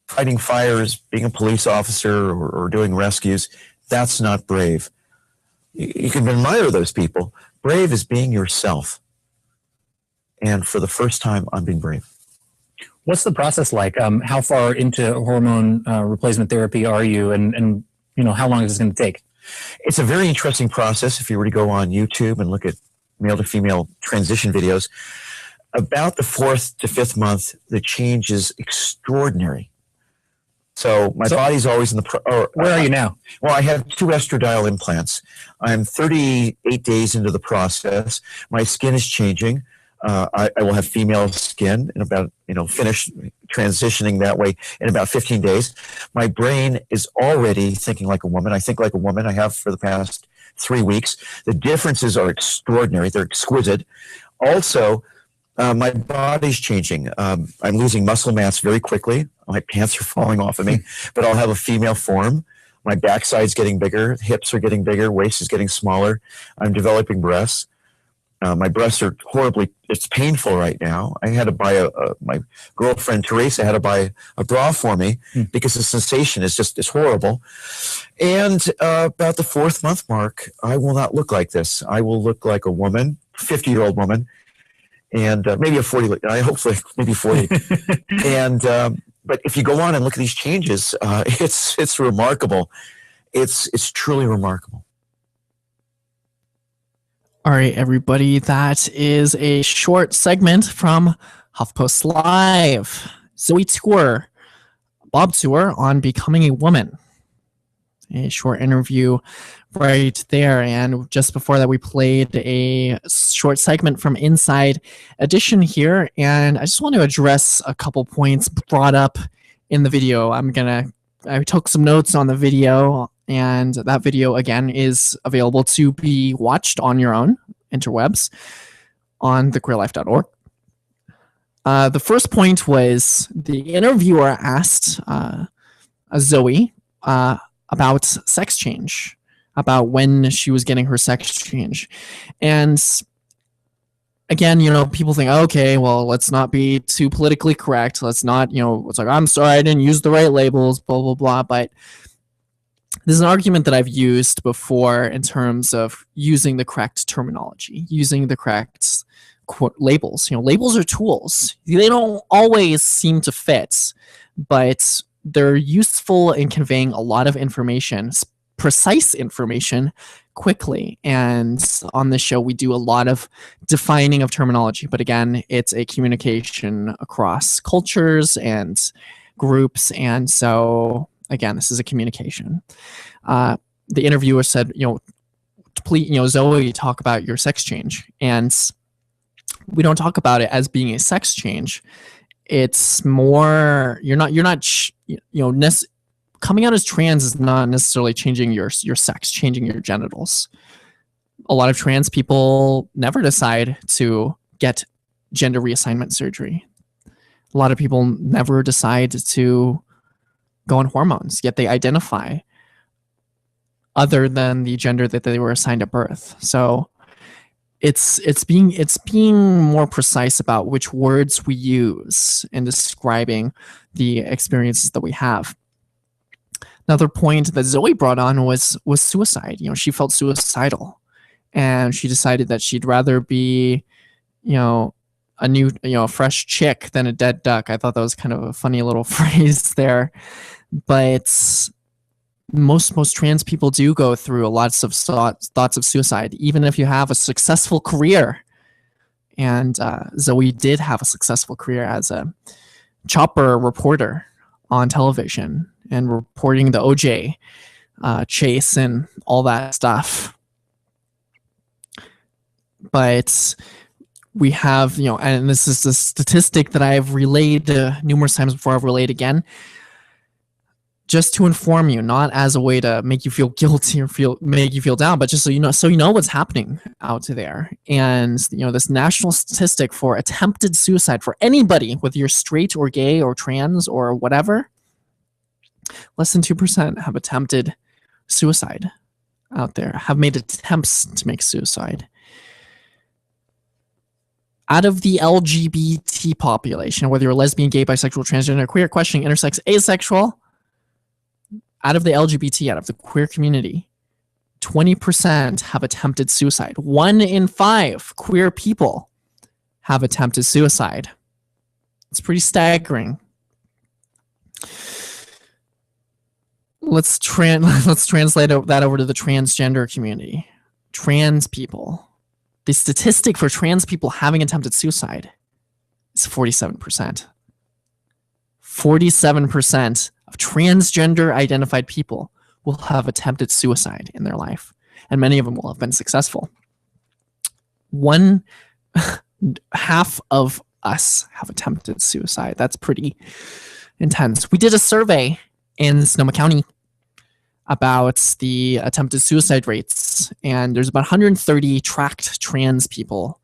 Fighting fires, being a police officer, or doing rescues, that's not brave. You can admire those people. Brave is being yourself. And for the first time, I'm being brave. What's the process like? How far into hormone replacement therapy are you? And how long is this going to take? It's a very interesting process. If you were to go on YouTube and look at male to female transition videos, about the 4th to 5th month, the change is extraordinary. So my body's always in the... where are you now? Well, I have 2 estradiol implants. I'm 38 days into the process. My skin is changing. I will have female skin in about, finish transitioning that way in about 15 days. My brain is already thinking like a woman. I think like a woman. I have for the past 3 weeks. The differences are extraordinary. They're exquisite. Also, my body's changing. I'm losing muscle mass very quickly. My pants are falling off of me, but I'll have a female form. My backside's getting bigger. Hips are getting bigger. Waist is getting smaller. I'm developing breasts. My breasts are it's painful right now. I had to buy my girlfriend Teresa had to buy a bra for me because the sensation is horrible. And about the 4th month mark, I will not look like this. I will look like a woman, 50-year-old woman, and maybe a 40, hopefully maybe 40. And, but if you go on and look at these changes, it's remarkable. It's truly remarkable. All right, everybody, that is a short segment from HuffPost Live. Zoe Tour, Bob Tour on becoming a woman. a short interview right there. And just before that, we played a short segment from Inside Edition here. And I just want to address a couple points brought up in the video. I took some notes on the video, and that video again is available to be watched on your own interwebs on thequeerlife.org. The first point was the interviewer asked Zoe about sex change, about when she was getting her sex change. And again, people think, okay, well, let's not be too politically correct. Let's not, it's like, I'm sorry, I didn't use the right labels, blah, blah, blah. But this is an argument that I've used before in terms of using the correct terminology, using the correct labels. Labels are tools. They don't always seem to fit, but they're useful in conveying a lot of information, precise information, quickly. And on this show, we do a lot of defining of terminology. But again, it's a communication across cultures and groups. And so, again, this is a communication. The interviewer said, please, Zoe, talk about your sex change. And we don't talk about it as being a sex change. It's more, coming out as trans is not necessarily changing your sex, changing your genitals. A lot of trans people never decide to get gender reassignment surgery. A lot of people never decide to go on hormones, yet they identify other than the gender that they were assigned at birth. So it's being more precise about which words we use in describing the experiences that we have. Another point that Zoe brought on was suicide. She felt suicidal, and she decided that she'd rather be, a new, a fresh chick than a dead duck. I thought that was kind of a funny little phrase there, but most trans people do go through lots of thoughts of suicide, even if you have a successful career. And Zoe did have a successful career as a chopper reporter on television and reporting the OJ chase and all that stuff. But we have, and this is the statistic that I've relayed numerous times before. I've relayed again, just to inform you, not as a way to make you feel guilty or make you feel down, but just so you know what's happening out there. And this national statistic for attempted suicide for anybody, whether you're straight or gay or trans or whatever, less than 2% have attempted suicide out there, have made attempts to make suicide. Out of the LGBT population, whether you're lesbian, gay, bisexual, transgender, queer, questioning, intersex, asexual, out of the LGBT, out of the queer community, 20% have attempted suicide. 1 in 5 queer people have attempted suicide. It's pretty staggering. Let's translate that over to the transgender community. Trans people. The statistic for trans people having attempted suicide is 47%. 47% of transgender identified people will have attempted suicide in their life, and many of them will have been successful. Half of us have attempted suicide. That's pretty intense. We did a survey in Sonoma County about the attempted suicide rates, and there's about 130 tracked trans people,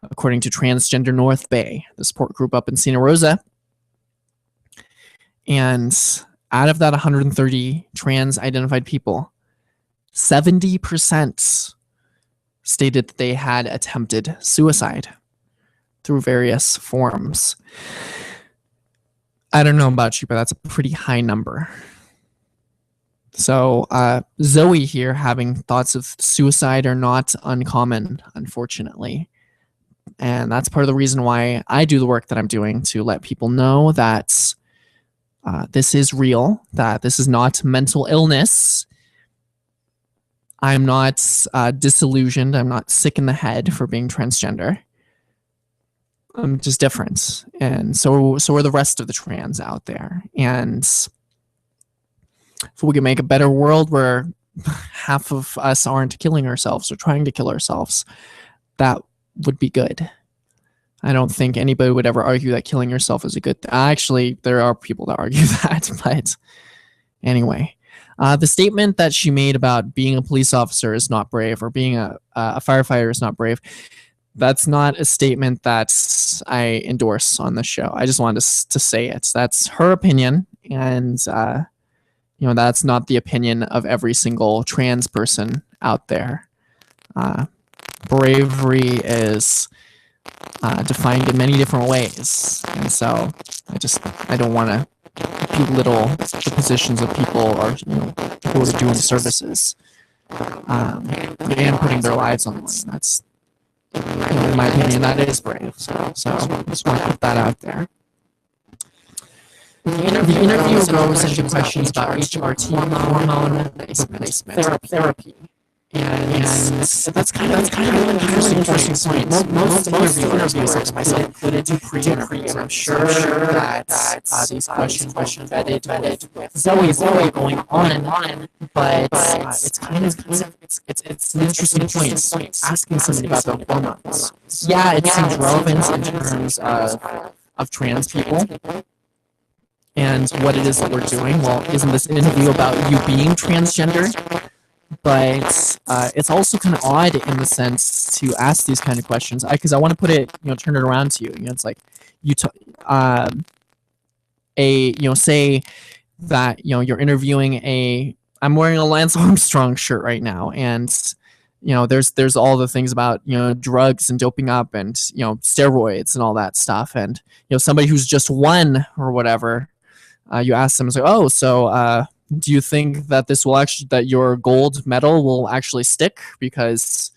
according to Transgender North Bay, the support group up in Santa Rosa. And out of that 130 trans identified people, 70% stated that they had attempted suicide through various forms. I don't know about you, but that's a pretty high number. So Zoe here having thoughts of suicide are not uncommon, unfortunately. And that's part of the reason why I do the work that I'm doing, to let people know that this is real, that this is not mental illness. I'm not disillusioned. I'm not sick in the head for being transgender. I'm just different. And so are the rest of the trans out there. And if we can make a better world where half of us aren't killing ourselves or trying to kill ourselves, that would be good. I don't think anybody would ever argue that killing yourself is a good thing. Actually, there are people that argue that, but anyway. The statement that she made about being a police officer is not brave, or being a firefighter is not brave, that's not a statement that I endorse on the show. I just wanted to say it. That's her opinion, and that's not the opinion of every single trans person out there. Bravery is defined in many different ways, and so I don't want to belittle the positions of people who are doing services and putting their lives on the line. That's, in my opinion, that is brave. So I just want to put that out there. The interview goes into questions about HRT, hormone replacement therapy. And that's kind of an interesting point. Most interviewers, like myself included, do pre-interview. I'm sure that these questions were vetted with Zoe going on and on. But it's kind of it's an interesting point. Asking somebody about their hormones. Yeah, it seems relevant in terms of trans people and what it is that we're doing. Well, isn't this interview about you being transgender? But it's also kind of odd in the sense to ask these kind of questions, because I want to put it, turn it around to you. It's like say that you're interviewing I'm wearing a Lance Armstrong shirt right now, and there's all the things about drugs and doping up and steroids and all that stuff, and somebody who's just won or whatever, you ask them, it's like, oh, so do you think that that your gold medal will actually stick because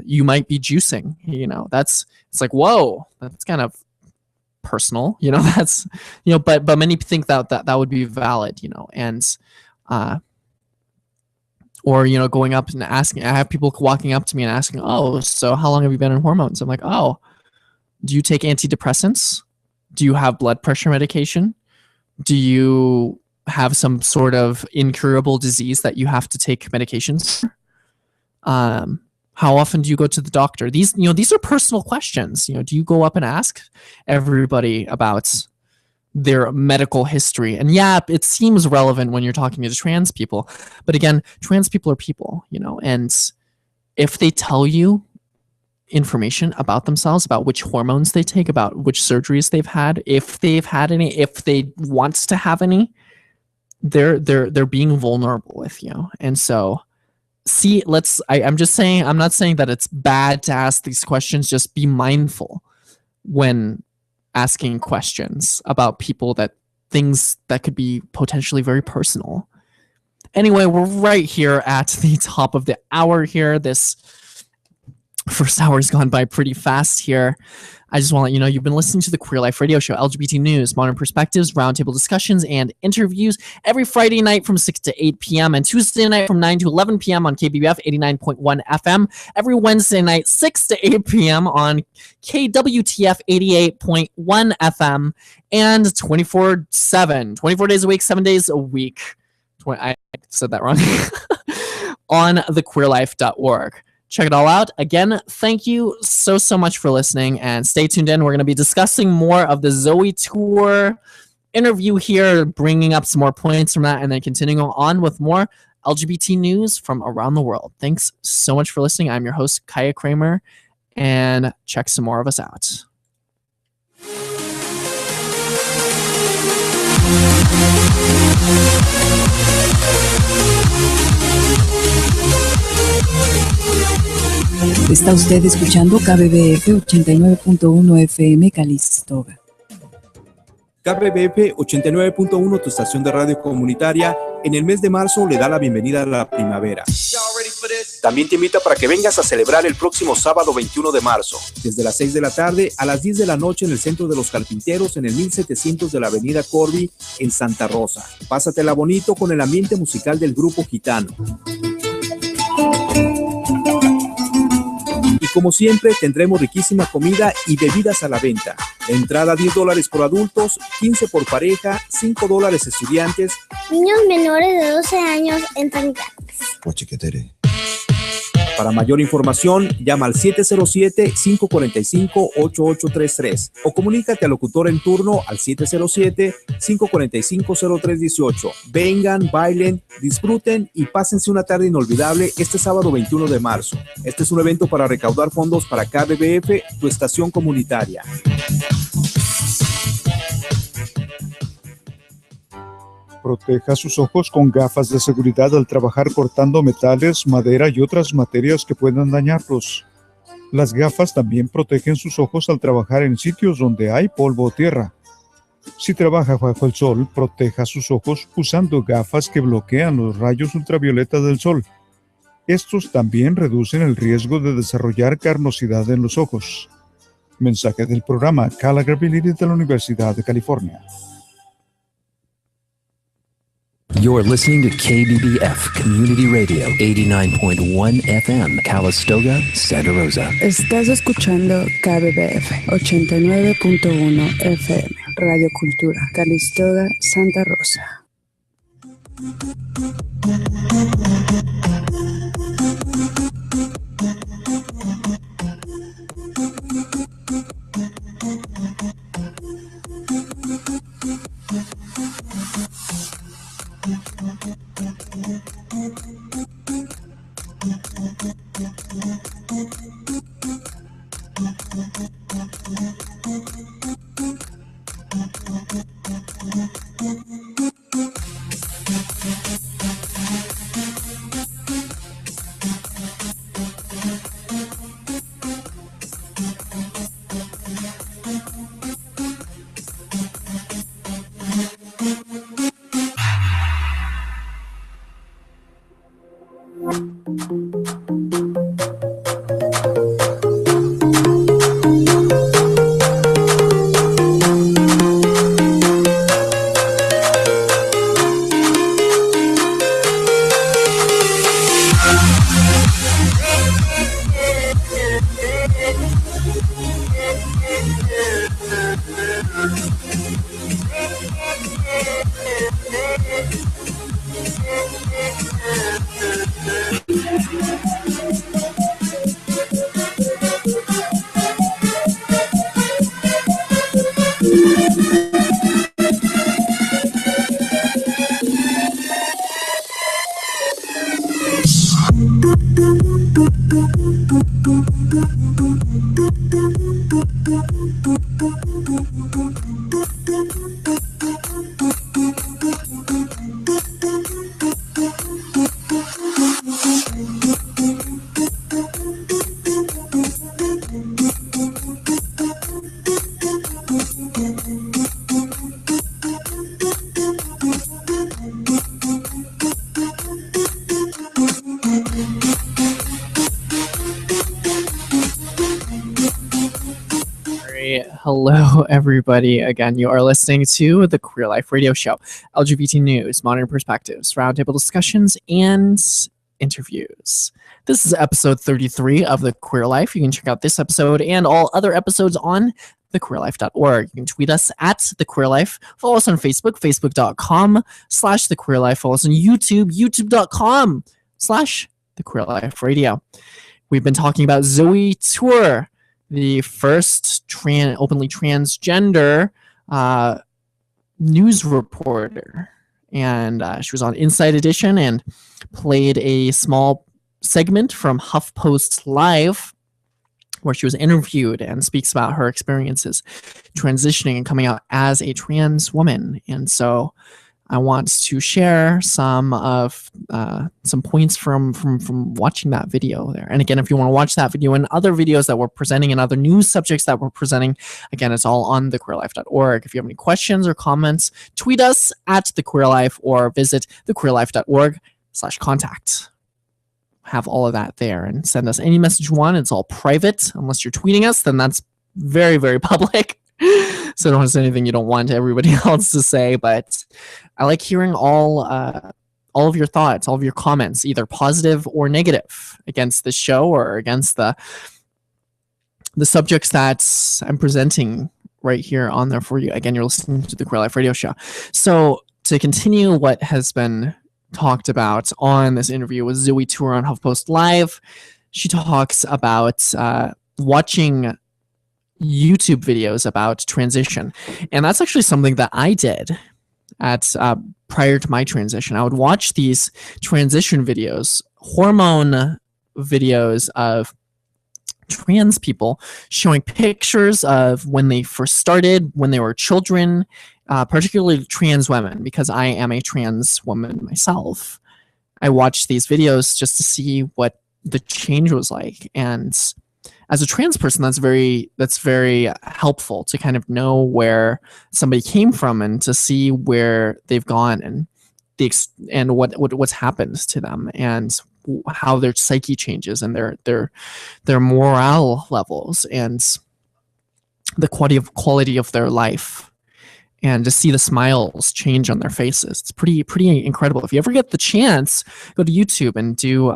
you might be juicing? It's like, whoa, that's kind of personal. That's but many think that would be valid. And or going up and asking. I have people walking up to me and asking, oh, so how long have you been on hormones? I'm like, oh, do you take antidepressants? Do you have blood pressure medication? Do you have some sort of incurable disease that you have to take medications for? How often do you go to the doctor? These are personal questions. Do you go up and ask everybody about their medical history? And yeah, it seems relevant when you're talking to trans people, but again, trans people are people, and if they tell you information about themselves, about which hormones they take, about which surgeries they've had, if they've had any, if they want to have any, they're being vulnerable with you. And so I'm just saying, I'm not saying that it's bad to ask these questions. Just be mindful when asking questions about people, things that could be potentially very personal. Anyway, we're right here at the top of the hour here. This first hour has gone by pretty fast here. I just want to let you know you've been listening to the Queer Life Radio Show, LGBT news, modern perspectives, roundtable discussions, and interviews every Friday night from 6 to 8 p.m. and Tuesday night from 9 to 11 p.m. on KBBF 89.1 FM, every Wednesday night 6 to 8 p.m. on KWTF 88.1 FM, and 24/7, 24 days a week, 7 days a week. I said that wrong. On thequeerlife.org. Check it all out. Again, thank you so much for listening, and stay tuned in. We're going to be discussing more of the Zoe tour interview here, bringing up some more points from that, and then continuing on with more LGBT news from around the world. Thanks so much for listening. I'm your host, Kaya Kramer, and check some more of us out. Está usted escuchando KBBF 89.1 FM Calistoga. KBBF 89.1, tu estación de radio comunitaria, en el mes de marzo le da la bienvenida a la primavera. También te invita para que vengas a celebrar el próximo sábado 21 de marzo, desde las 6 de la tarde a las 10 de la noche en el Centro de los Carpinteros, en el 1700 de la Avenida Corby, en Santa Rosa. Pásatela bonito con el ambiente musical del grupo gitano. Y como siempre, tendremos riquísima comida y bebidas a la venta. Entrada $10 por adultos, $15 por pareja, $5 estudiantes. Niños menores de 12 años entran gratis. Para mayor información, llama al 707-545-8833 o comunícate al locutor en turno al 707-545-0318. Vengan, bailen, disfruten y pásense una tarde inolvidable este sábado 21 de marzo. Este es un evento para recaudar fondos para KBBF, tu estación comunitaria. Proteja sus ojos con gafas de seguridad al trabajar cortando metales, madera y otras materias que puedan dañarlos. Las gafas también protegen sus ojos al trabajar en sitios donde hay polvo o tierra. Si trabaja bajo el sol, proteja sus ojos usando gafas que bloquean los rayos ultravioleta del sol. Estos también reducen el riesgo de desarrollar carnosidad en los ojos. Mensaje del programa Calagravity de la Universidad de California. You're listening to KBBF Community Radio 89.1 FM, Calistoga, Santa Rosa. Estás escuchando KBBF 89.1 FM, Radio Cultura, Calistoga, Santa Rosa. Hello, everybody. Again, you are listening to the Queer Life Radio Show, LGBT news, modern perspectives, roundtable discussions, and interviews. This is episode 33 of The Queer Life. You can check out this episode and all other episodes on thequeerlife.org. You can tweet us at The Queer Life. Follow us on Facebook, facebook.com/The Queer Life. Follow us on YouTube, youtube.com/The Queer Life Radio. We've been talking about Zoe Tour, the first openly transgender news reporter. And she was on Inside Edition and played a small segment from HuffPost Live where she was interviewed and speaks about her experiences transitioning and coming out as a trans woman. And so I want to share some points from watching that video there. And again, if you want to watch that video and other videos that we're presenting and other news subjects that we're presenting, again, it's all on thequeerlife.org. If you have any questions or comments, tweet us at thequeerlife or visit thequeerlife.org/contact. Have all of that there and send us any message you want. It's all private. Unless you're tweeting us, then that's very, very public. So don't say anything you don't want everybody else to say, but I like hearing all of your thoughts, all of your comments, either positive or negative against the show or against the subjects that I'm presenting right here on there for you. Again, you're listening to the Queer Life Radio Show. So to continue what has been talked about on this interview with Zoe Tour on HuffPost Live, she talks about watching YouTube videos about transition. And that's actually something that I did at prior to my transition. I would watch these transition videos, hormone videos of trans people showing pictures of when they first started, when they were children, particularly trans women, because I am a trans woman myself. I watched these videos just to see what the change was like. And as a trans person, that's very helpful to kind of know where somebody came from and to see where they've gone and what's happened to them and how their psyche changes and their morale levels and the quality of their life, and to see the smiles change on their faces. It's pretty incredible. If you ever get the chance, go to YouTube and do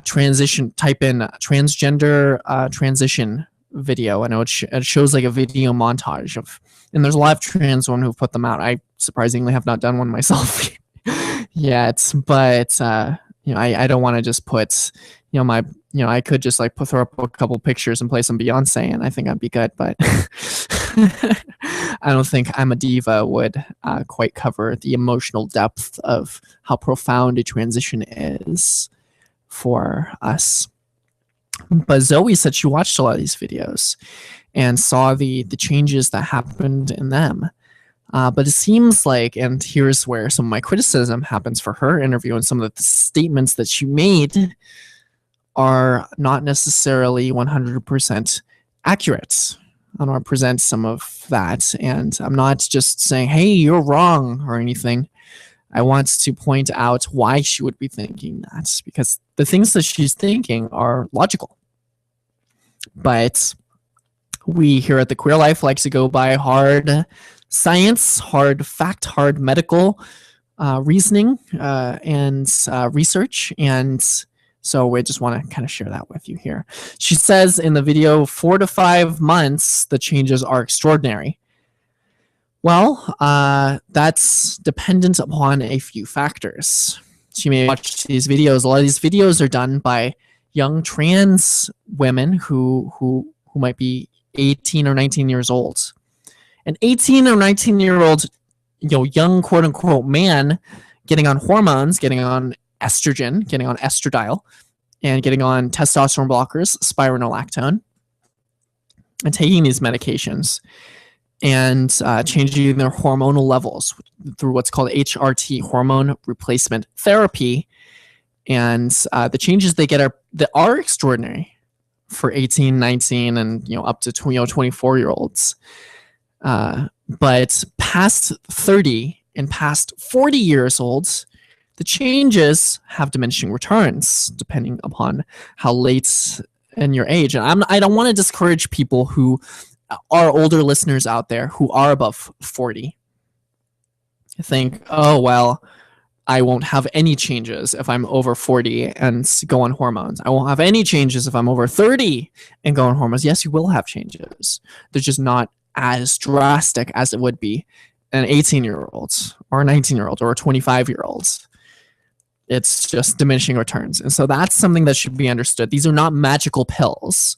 transition, type in transgender transition video. I know it shows like a video montage of, and there's a lot of trans women who've put them out. I surprisingly have not done one myself yet, but I don't want to just put, I could just like throw up a couple pictures and play some Beyonce, and I think I'd be good, but I don't think I'm a Diva would quite cover the emotional depth of how profound a transition is for us. But Zoe said she watched a lot of these videos and saw the changes that happened in them. But it seems like, and here's where some of my criticism happens for her interview, and some of the statements that she made are not necessarily 100% accurate. I want to present some of that, and I'm not just saying, hey, you're wrong or anything. I want to point out why she would be thinking that, because the things that she's thinking are logical. But we here at the Queer Life like to go by hard science, hard fact, hard medical reasoning and research. And so we just want to kind of share that with you here. She says in the video, 4 to 5 months, the changes are extraordinary. Well, that's dependent upon a few factors. She may watch these videos. A lot of these videos are done by young trans women who might be 18 or 19 years old. An 18 or 19-year-old, young quote-unquote man getting on hormones, getting on estrogen, getting on estradiol, and getting on testosterone blockers, spironolactone, and taking these medications and changing their hormonal levels through what's called HRT, hormone replacement therapy. And the changes they get are extraordinary for 18, 19, and up to 24-year-olds. But past 30 and past 40 years old, the changes have diminishing returns depending upon how late in your age. And I don't want to discourage people who are older listeners out there who are above 40. Think, oh, well, I won't have any changes if I'm over 40 and go on hormones. I won't have any changes if I'm over 30 and go on hormones. Yes, you will have changes. They're just not as drastic as it would be an 18-year-old or a 19-year-old or a 25-year-old. It's just diminishing returns. And so that's something that should be understood. These are not magical pills.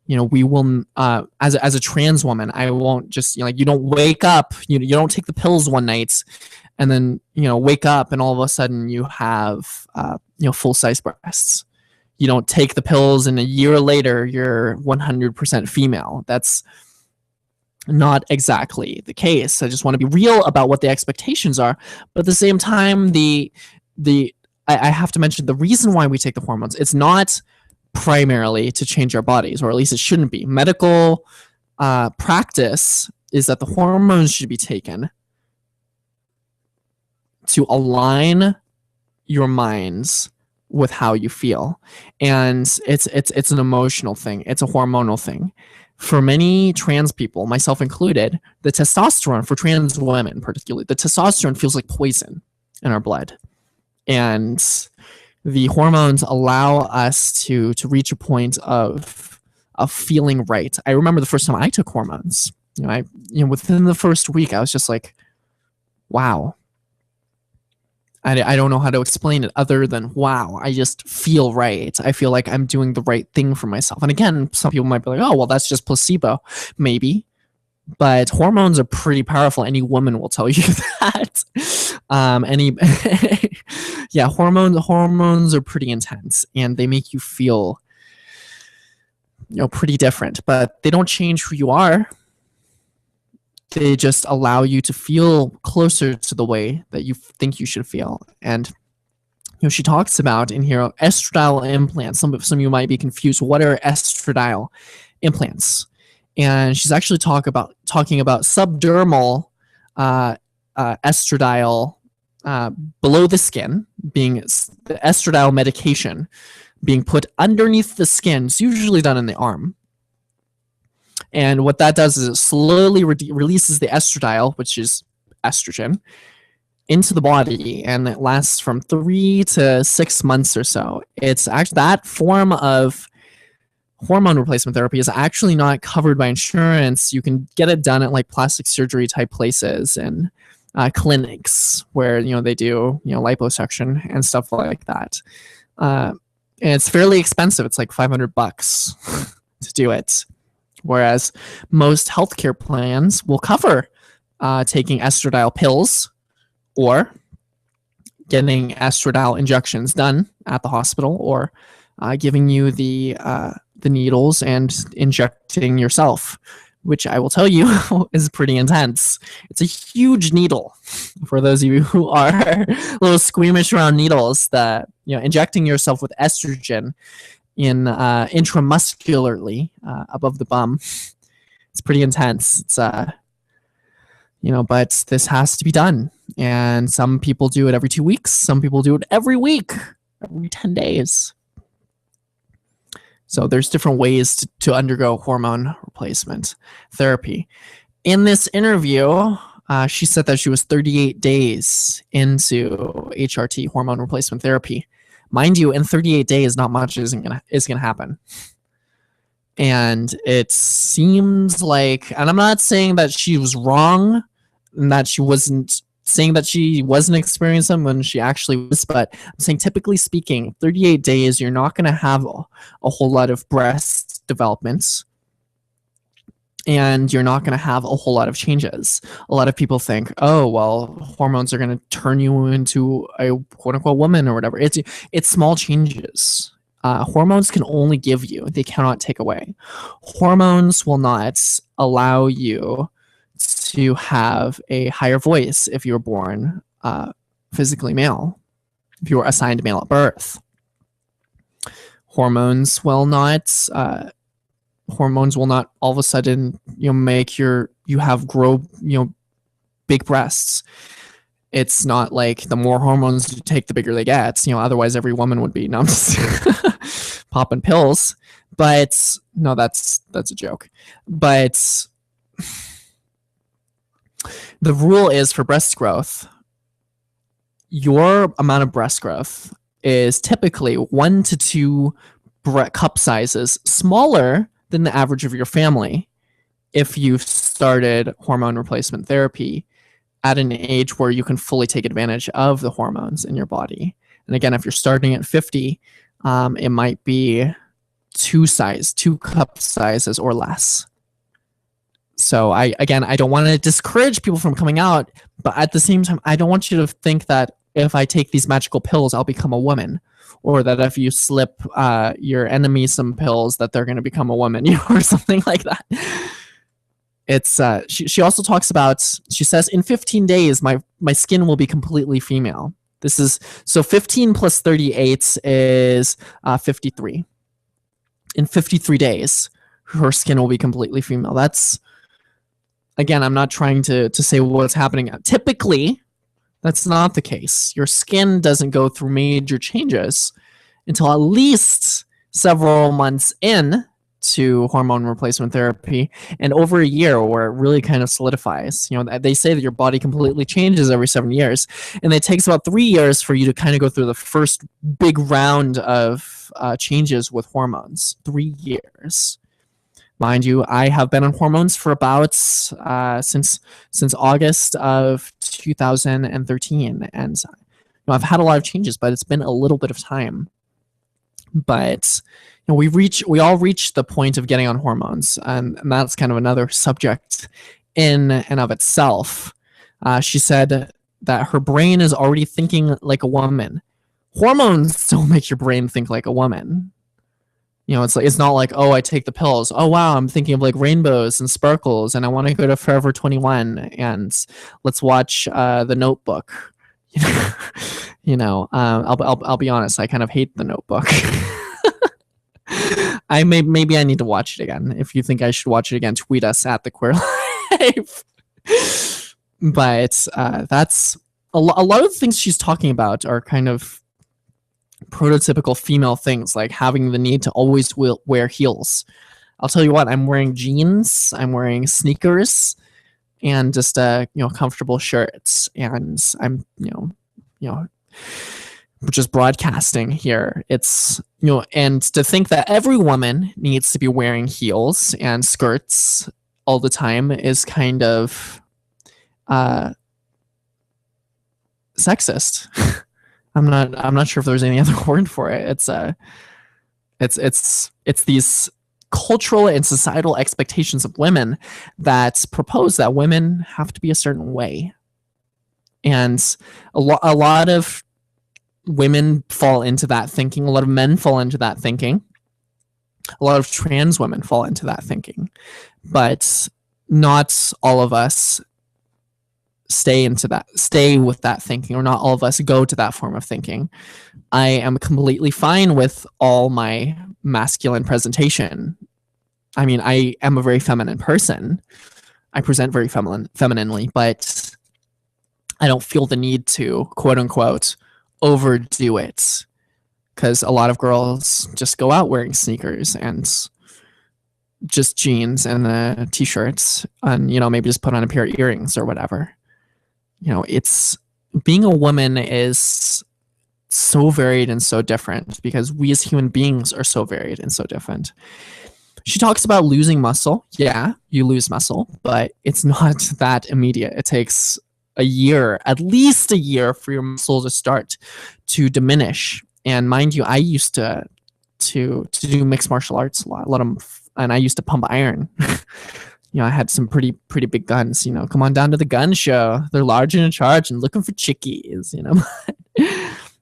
We will, as a trans woman, I won't just, you don't wake up, you don't take the pills one night and then, wake up and all of a sudden you have, full-size breasts. You don't take the pills and a year later you're 100% female. That's not exactly the case. I just want to be real about what the expectations are. But at the same time, I have to mention the reason why we take the hormones. It's not primarily to change our bodies, or at least it shouldn't be. Medical practice is that the hormones should be taken to align your minds with how you feel. And it's an emotional thing. It's a hormonal thing. For many trans people, myself included, the testosterone, for trans women particularly, the testosterone feels like poison in our blood. And the hormones allow us to reach a point of of feeling right. I remember the first time I took hormones. Within the first week, I was just like, wow. I don't know how to explain it other than wow. I just feel right. I feel like I'm doing the right thing for myself. And again, some people might be like, oh, well, that's just placebo. Maybe. But hormones are pretty powerful. Any woman will tell you that. Hormones are pretty intense, and they make you feel, pretty different. But they don't change who you are. They just allow you to feel closer to the way that you think you should feel. And she talks about in here estradiol implants. Some of you might be confused. What are estradiol implants? And she's actually talking about subdermal estradiol below the skin, being the estradiol medication being put underneath the skin. It's usually done in the arm. And what that does is it slowly releases the estradiol, which is estrogen, into the body, and it lasts from 3 to 6 months or so. It's actually that form of hormone replacement therapy is actually not covered by insurance. You can get it done at like plastic surgery type places and clinics where they do liposuction and stuff like that. And it's fairly expensive. It's like $500 to do it. Whereas most healthcare plans will cover taking estradiol pills or getting estradiol injections done at the hospital, or giving you the needles and injecting yourself, which I will tell you is pretty intense. It's a huge needle. For those of you who are a little squeamish around needles, that injecting yourself with estrogen in intramuscularly above the bum. It's pretty intense. It's but this has to be done. And some people do it every 2 weeks. Some people do it every week, every 10 days. So there's different ways to undergo hormone replacement therapy. In this interview, she said that she was 38 days into HRT, hormone replacement therapy. Mind you, in 38 days, not much is gonna happen. And it seems like, and I'm not saying that she was wrong and that she wasn't saying that she wasn't experiencing them when she actually was, but I'm saying typically speaking, 38 days, you're not going to have a whole lot of breast developments, and you're not going to have a whole lot of changes. A lot of people think, oh, well, hormones are going to turn you into a quote-unquote woman or whatever. It's small changes. Hormones can only give you, they cannot take away. Hormones will not allow you to have a higher voice if you were born physically male, if you were assigned male at birth. Hormones will not all of a sudden make you grow big breasts. It's not like the more hormones you take, the bigger they get. Otherwise every woman would be popping pills. But no, that's a joke. But the rule is for breast growth, your amount of breast growth is typically 1 to 2 cup sizes smaller than the average of your family if you've started hormone replacement therapy at an age where you can fully take advantage of the hormones in your body. And again, if you're starting at 50, it might be 2 cup sizes or less. So I don't want to discourage people from coming out, but at the same time, I don't want you to think that if I take these magical pills, I'll become a woman, or that if you slip your enemy some pills, that they're going to become a woman, or something like that. It's she also talks about, she says, in 15 days, my skin will be completely female. This is, so 15 plus 38 is 53. In 53 days, her skin will be completely female. That's, again, I'm not trying to say what's happening. Typically, that's not the case. Your skin doesn't go through major changes until at least several months in to hormone replacement therapy, and over a year where it really kind of solidifies. They say that your body completely changes every 7 years, and it takes about 3 years for you to kind of go through the first big round of changes with hormones. 3 years. Mind you, I have been on hormones for about since August of 2013, and I've had a lot of changes, but it's been a little bit of time. But we all reach the point of getting on hormones, and that's kind of another subject in and of itself. She said that her brain is already thinking like a woman. Hormones don't make your brain think like a woman. It's not like, oh, I take the pills. Oh, wow, I'm thinking of like rainbows and sparkles, and I want to go to Forever 21 and let's watch The Notebook. I'll be honest, I kind of hate The Notebook. Maybe I need to watch it again. If you think I should watch it again, tweet us at The Queer Life. But that's a lot of the things she's talking about are kind of prototypical female things, like having the need to always wear heels. I'll tell you what, I'm wearing jeans, I'm wearing sneakers, and just comfortable shirts, and I'm just broadcasting here. It's and to think that every woman needs to be wearing heels and skirts all the time is kind of sexist. I'm not sure if there's any other word for it. It's these cultural and societal expectations of women that propose that women have to be a certain way, and a lot of women fall into that thinking. A lot of men fall into that thinking. A lot of trans women fall into that thinking, but not all of us stay with that thinking, or not all of us go to that form of thinking. I am completely fine with all my masculine presentation. I mean, I am a very feminine person. I present very femininely, but I don't feel the need to, quote unquote, overdo it, because a lot of girls just go out wearing sneakers and just jeans and t-shirts, and maybe just put on a pair of earrings or whatever. It's being a woman is so varied and so different, because we as human beings are so varied and so different. She talks about losing muscle. Yeah, you lose muscle, but it's not that immediate. It takes a year, at least a year, for your muscle to start to diminish. And mind you, I used to do mixed martial arts a lot of, and I used to pump iron. I had some pretty big guns. Come on down to the gun show. They're large and in charge and looking for chickies.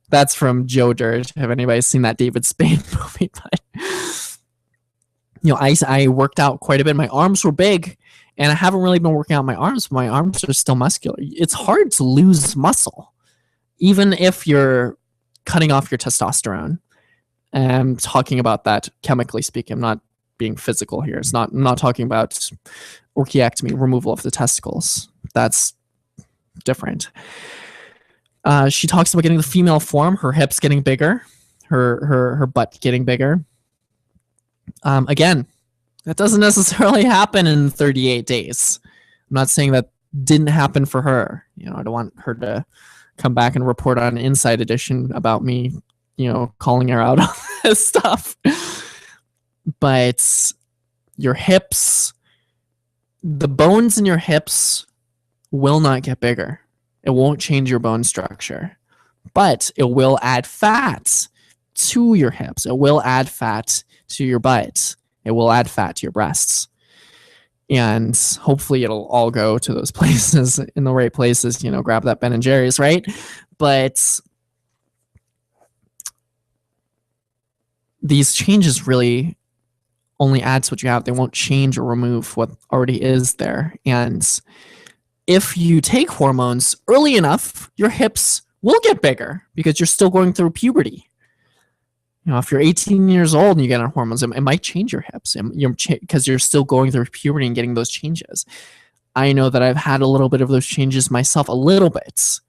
That's from Joe Dirt. Have anybody seen that David Spade movie? But I worked out quite a bit. My arms were big, and I haven't really been working out my arms, but my arms are still muscular. It's hard to lose muscle, even if you're cutting off your testosterone. I'm talking about that chemically speaking. I'm not being physical here. I'm not talking about orchiectomy, removal of the testicles. That's different. She talks about getting the female form, her hips getting bigger, her butt getting bigger. Again, that doesn't necessarily happen in 38 days. I'm not saying that didn't happen for her. I don't want her to come back and report on Inside Edition about me, calling her out on this stuff. But your hips, the bones in your hips will not get bigger. It won't change your bone structure, but it will add fat to your hips. It will add fat to your butt. It will add fat to your breasts. And hopefully it'll all go to those places, in the right places, grab that Ben & Jerry's, right? But these changes really only add to what you have. They won't change or remove what already is there. And if you take hormones early enough, your hips will get bigger because you're still going through puberty. If you're 18 years old and you get on hormones, it might change your hips because you're still going through puberty and getting those changes. I know that I've had a little bit of those changes myself, a little bit,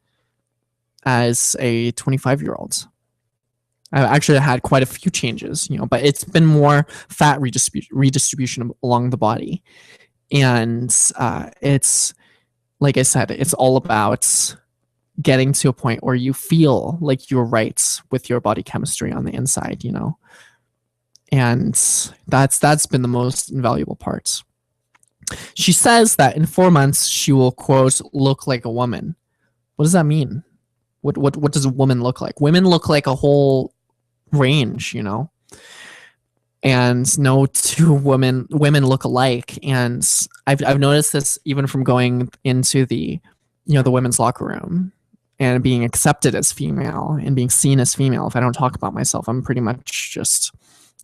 as a 25-year-old. I've actually had quite a few changes, but it's been more fat redistribution along the body. And it's, like I said, it's all about getting to a point where you feel like you're right with your body chemistry on the inside, And that's been the most invaluable part. She says that in 4 months she will, quote, look like a woman. What does that mean? What does a woman look like? Women look like a whole range, you know, and no two women look alike. And I've noticed this even from going into the, you know, the women's locker room and being accepted as female and being seen as female. If I don't talk about myself, I'm pretty much just,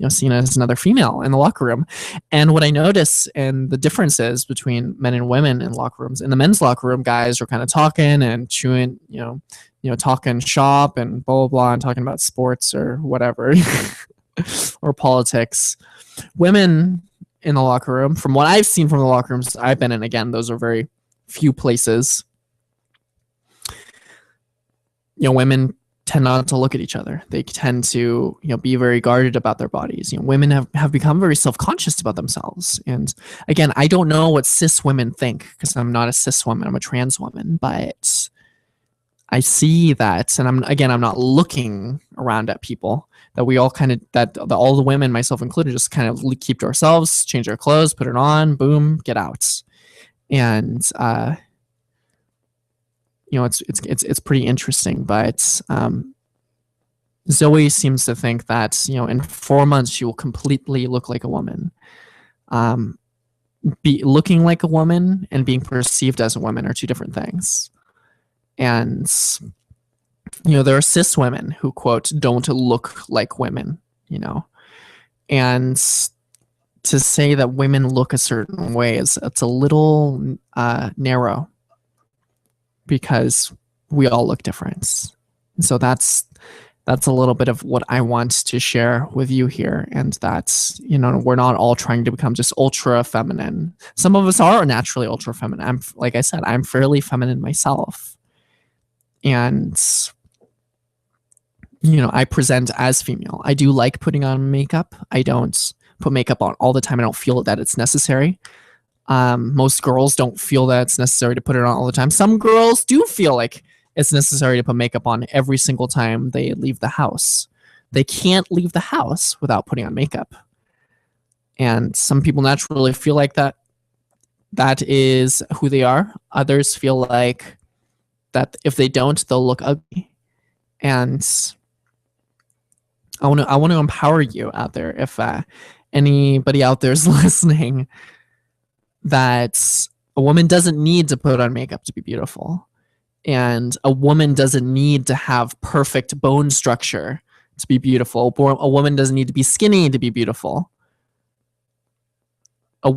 you know, seen as another female in the locker room. And what I notice and the differences between men and women in locker rooms, in the men's locker room, guys are kind of talking and chewing, you know, talking shop and blah, blah, blah, and talking about sports or whatever, or politics. Women in the locker room, from what I've seen from the locker rooms I've been in, again, those are very few places, you know, women tend not to look at each other. They tend to, you know, be very guarded about their bodies. You know, women have become very self-conscious about themselves. And again, I don't know what cis women think, because I'm not a cis woman, I'm a trans woman, but I see that, and I'm not looking around at people, that we all kind of, that all the women, myself included, just kind of keep to ourselves, change our clothes, put it on, boom, get out. And you know, it's pretty interesting. But Zoe seems to think that, you know, in 4 months she will completely look like a woman. Be looking like a woman and being perceived as a woman are two different things. And you know, there are cis women who, quote, don't look like women, you know, and to say that women look a certain way it's a little narrow, because we all look different. And so that's a little bit of what I want to share with you here. And that's, you know, we're not all trying to become just ultra feminine. Some of us are naturally ultra feminine. Like I said, I'm fairly feminine myself. And, you know, I present as female. I do like putting on makeup. I don't put makeup on all the time. I don't feel that it's necessary. Most girls don't feel that it's necessary to put it on all the time. Some girls do feel like it's necessary to put makeup on every single time they leave the house. They can't leave the house without putting on makeup. And some people naturally feel like that is who they are. Others feel like that if they don't, they'll look ugly. And I want to empower you out there. If anybody out there is listening, that a woman doesn't need to put on makeup to be beautiful. And a woman doesn't need to have perfect bone structure to be beautiful. A woman doesn't need to be skinny to be beautiful.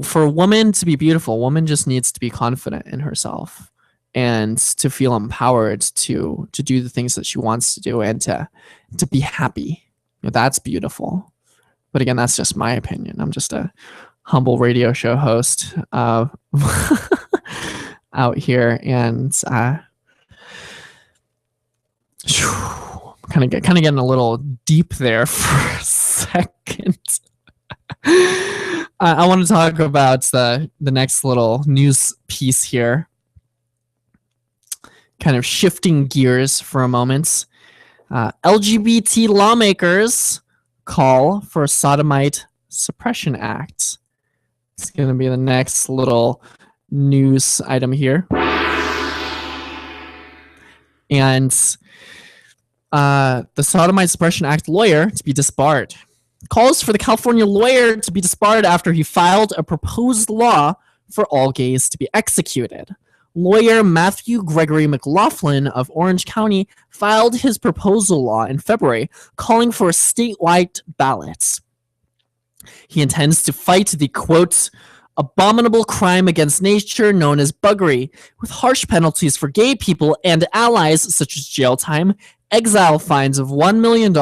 For a woman to be beautiful, a woman just needs to be confident in herself and to feel empowered to do the things that she wants to do and to be happy. You know, that's beautiful. But again, that's just my opinion. I'm just a humble radio show host out here, and kind of getting a little deep there for a second. I want to talk about the next little news piece here. Kind of shifting gears for a moment. LGBT lawmakers call for a Sodomite Suppression Act. It's going to be the next little news item here. And the Sodomite Suppression Act lawyer to be disbarred. Calls for the California lawyer to be disbarred after he filed a proposed law for all gays to be executed. Lawyer Matthew Gregory McLaughlin of Orange County filed his proposal law in February, calling for a statewide ballot. He intends to fight the, quote, abominable crime against nature known as buggery, with harsh penalties for gay people and allies such as jail time, exile fines of $1 million,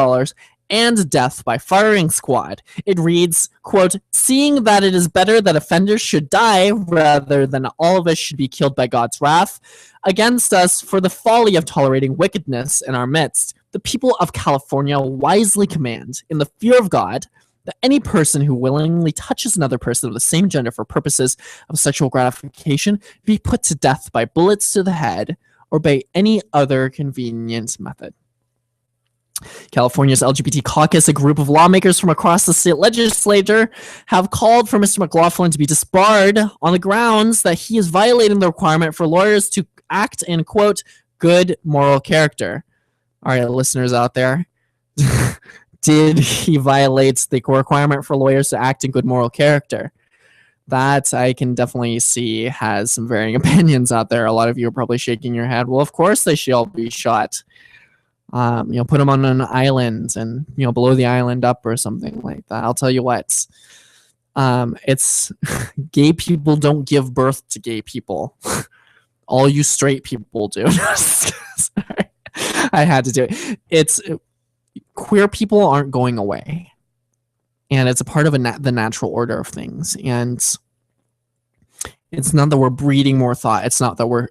and death by firing squad. It reads, quote, seeing that it is better that offenders should die rather than all of us should be killed by God's wrath against us for the folly of tolerating wickedness in our midst, the people of California wisely command, in the fear of God, that any person who willingly touches another person of the same gender for purposes of sexual gratification be put to death by bullets to the head or by any other convenient method. California's LGBT caucus, a group of lawmakers from across the state legislature, have called for Mr. McLaughlin to be disbarred on the grounds that he is violating the requirement for lawyers to act in, quote, good moral character. All right, listeners out there, did he violate the requirement for lawyers to act in good moral character? That I can definitely see has some varying opinions out there. A lot of you are probably shaking your head. Well, of course they should all be shot. Put them on an island and, blow the island up or something like that. I'll tell you what, it's gay people don't give birth to gay people. All you straight people do. Sorry. I had to do it. Queer people aren't going away. And it's a part of the natural order of things. And it's not that we're breeding more thought. It's not that we're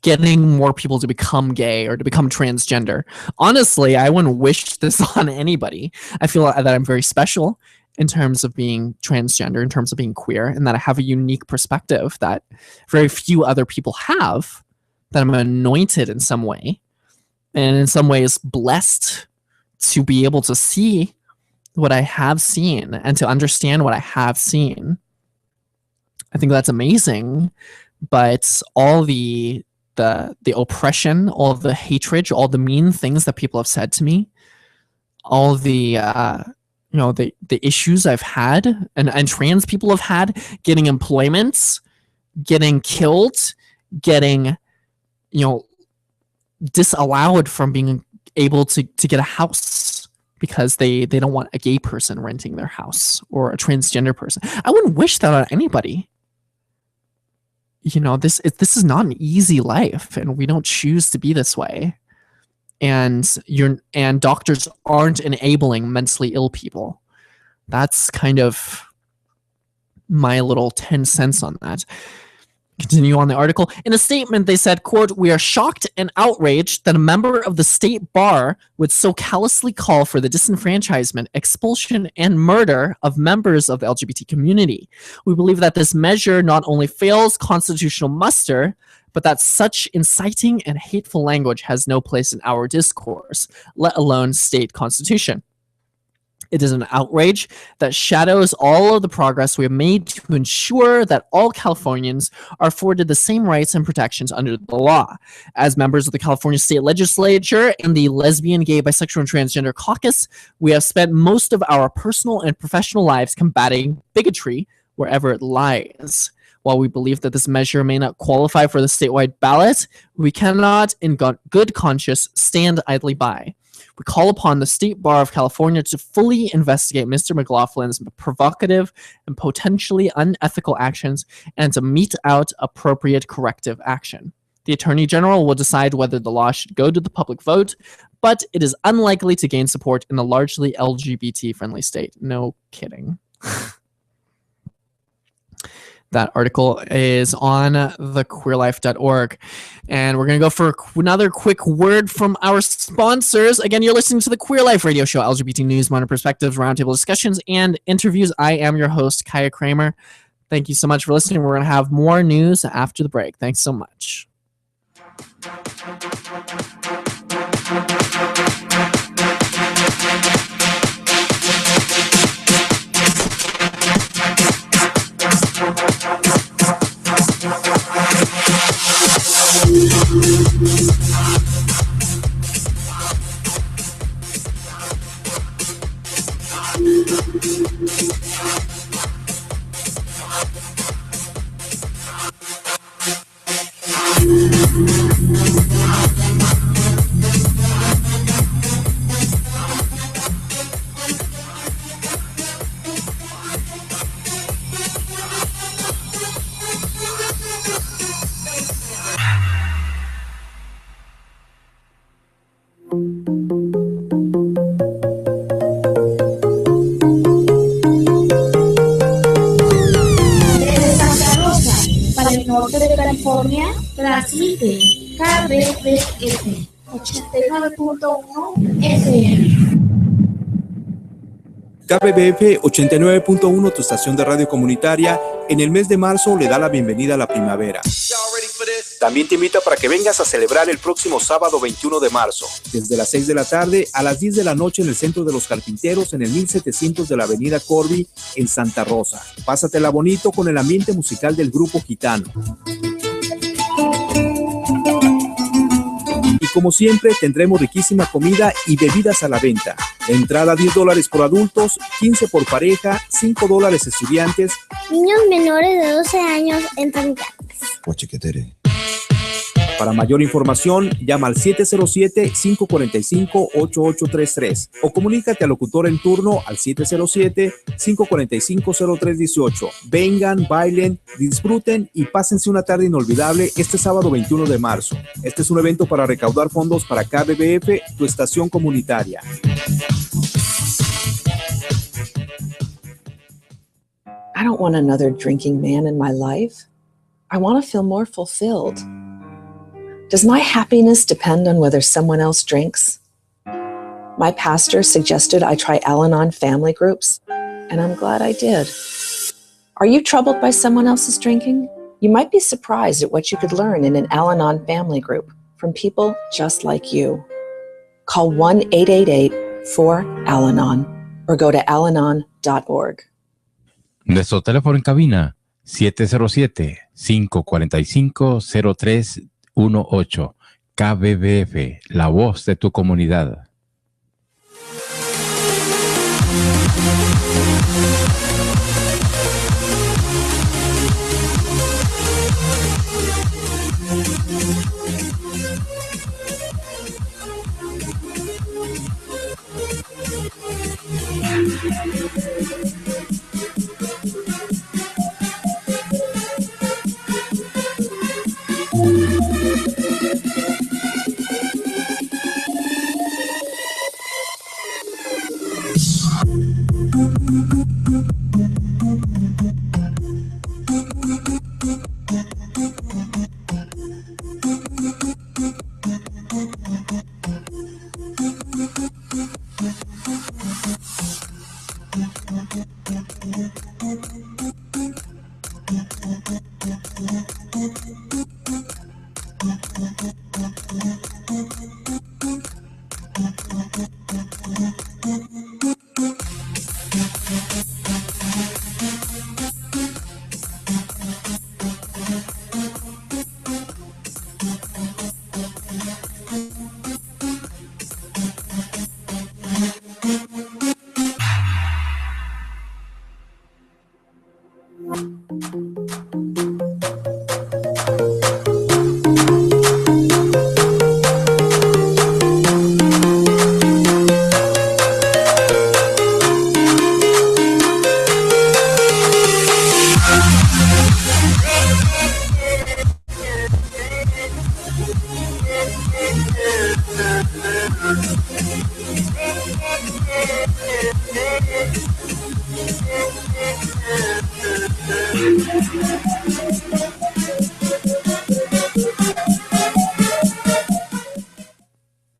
getting more people to become gay or to become transgender. Honestly, I wouldn't wish this on anybody. I feel that I'm very special in terms of being transgender, in terms of being queer, and that I have a unique perspective that very few other people have, that I'm anointed in some way, and in some ways blessed to be able to see what I have seen and to understand what I have seen. I think that's amazing, but all the oppression, all the hatred, all the mean things that people have said to me, all the the issues I've had and trans people have had, getting employment, getting killed, getting disallowed from being able to get a house because they don't want a gay person renting their house or a transgender person. I wouldn't wish that on anybody. This is not an easy life, and we don't choose to be this way. And doctors aren't enabling mentally ill people. That's kind of my little 10 cents on that. Continue on the article. In a statement, they said, quote, "We are shocked and outraged that a member of the state bar would so callously call for the disenfranchisement, expulsion, and murder of members of the LGBT community. We believe that this measure not only fails constitutional muster, but that such inciting and hateful language has no place in our discourse, let alone state constitution. It is an outrage that shadows all of the progress we have made to ensure that all Californians are afforded the same rights and protections under the law. As members of the California State Legislature and the Lesbian, Gay, Bisexual, and Transgender Caucus, we have spent most of our personal and professional lives combating bigotry wherever it lies. While we believe that this measure may not qualify for the statewide ballot, we cannot, in good conscience, stand idly by. We call upon the State Bar of California to fully investigate Mr. McLaughlin's provocative and potentially unethical actions and to mete out appropriate corrective action. The Attorney General will decide whether the law should go to the public vote, but it is unlikely to gain support in a largely LGBT-friendly state." No kidding. That article is on thequeerlife.org. And we're going to go for another quick word from our sponsors. Again, you're listening to the Queer Life Radio Show, LGBT news, modern perspectives, roundtable discussions, and interviews. I am your host, Kaya Kramer. Thank you so much for listening. We're going to have more news after the break. Thanks so much. California, transmite KBBF 89.1 FM. KBBF 89.1, tu estación de radio comunitaria, en el mes de marzo le da la bienvenida a la primavera. Y'all ready for this? También te invita para que vengas a celebrar el próximo sábado 21 de marzo, desde las 6 de la tarde a las 10 de la noche en el Centro de los Carpinteros en el 1700 de la Avenida Corby en Santa Rosa. Pásatela bonito con el ambiente musical del grupo gitano. Y como siempre, tendremos riquísima comida y bebidas a la venta. Entrada $10 por adultos, 15 por pareja, $5 estudiantes. Niños menores de 12 años entran gratis. Para mayor información, llama al 707-545-8833 o comunícate al locutor en turno al 707-545-0318. Vengan, bailen, disfruten y pásense una tarde inolvidable este sábado 21 de marzo. Este es un evento para recaudar fondos para KBBF, tu estación comunitaria. I don't want another drinking man in my life. I want to feel more fulfilled. Does my happiness depend on whether someone else drinks? My pastor suggested I try Al-Anon family groups, and I'm glad I did. Are you troubled by someone else's drinking? You might be surprised at what you could learn in an Al-Anon family group from people just like you. Call 1-888-4-AL-ANON or go to alanon.org. Nuestro teléfono en cabina, 707-545-0318. KBBF, la voz de tu comunidad.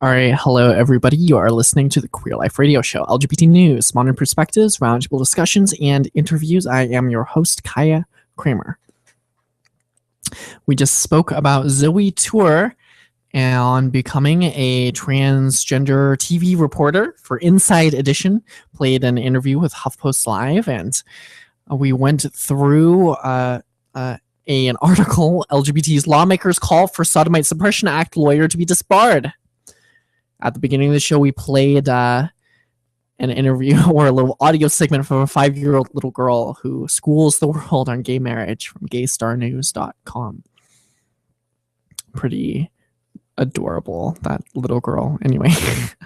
All right, hello everybody. You are listening to the Queer Life Radio Show, LGBT news, modern perspectives, roundtable discussions, and interviews. I am your host, Kaya Kramer. We just spoke about Zoe Tour and becoming a transgender TV reporter for Inside Edition. Played an interview with HuffPost Live, and we went through an article, LGBT's lawmakers call for Sodomite Suppression Act lawyer to be disbarred. At the beginning of the show, we played an interview or a little audio segment from a 5-year-old little girl who schools the world on gay marriage from gaystarnews.com. Pretty adorable, that little girl. Anyway, this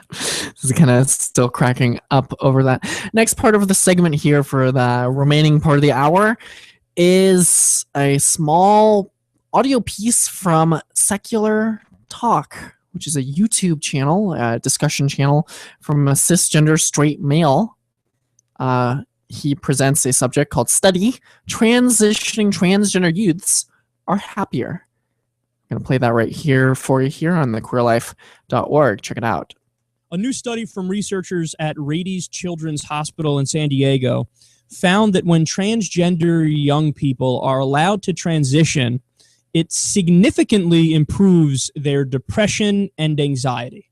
is kind of still cracking up over that. Next part of the segment here for the remaining part of the hour is a small audio piece from Secular Talk, which is a YouTube channel, a discussion channel from a cisgender straight male. He presents a subject called Study, Transitioning Transgender Youths Are Happier. I'm going to play that right here for you here on thequeerlife.org. Check it out. A new study from researchers at Rady's Children's Hospital in San Diego found that when transgender young people are allowed to transition it significantly improves their depression and anxiety.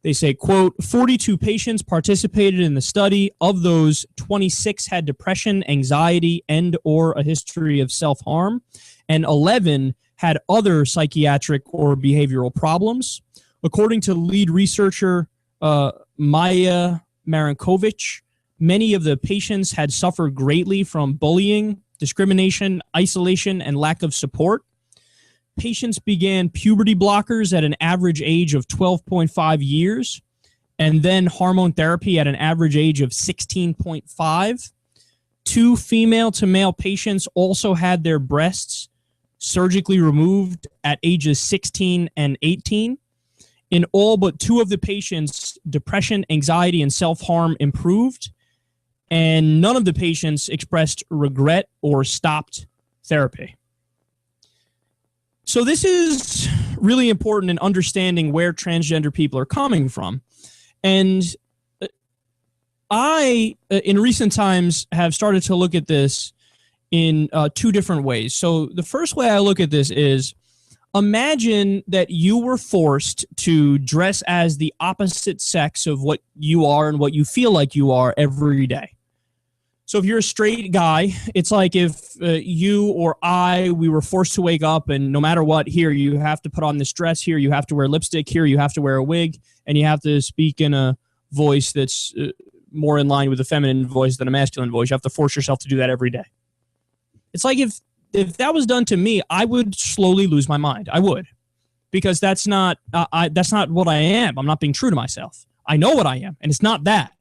They say, quote, 42 patients participated in the study. Of those, 26 had depression, anxiety, and or a history of self-harm, and 11 had other psychiatric or behavioral problems. According to lead researcher Maya Marinkovic, many of the patients had suffered greatly from bullying, discrimination, isolation, and lack of support. Patients began puberty blockers at an average age of 12.5 years, and then hormone therapy at an average age of 16.5. 2 female-to-male patients also had their breasts surgically removed at ages 16 and 18. In all but 2 of the patients, depression, anxiety, and self-harm improved, and none of the patients expressed regret or stopped therapy. So this is really important in understanding where transgender people are coming from. And I, in recent times, have started to look at this in 2 different ways. So the first way I look at this is, imagine that you were forced to dress as the opposite sex of what you are and what you feel like you are every day. So if you're a straight guy, it's like if you or we were forced to wake up and no matter what, here, you have to put on this dress, here, you have to wear lipstick, here, you have to wear a wig, and you have to speak in a voice that's more in line with a feminine voice than a masculine voice. You have to force yourself to do that every day. It's like if that was done to me, I would slowly lose my mind. I would, because that's not what I am. I'm not being true to myself. I know what I am, and it's not that.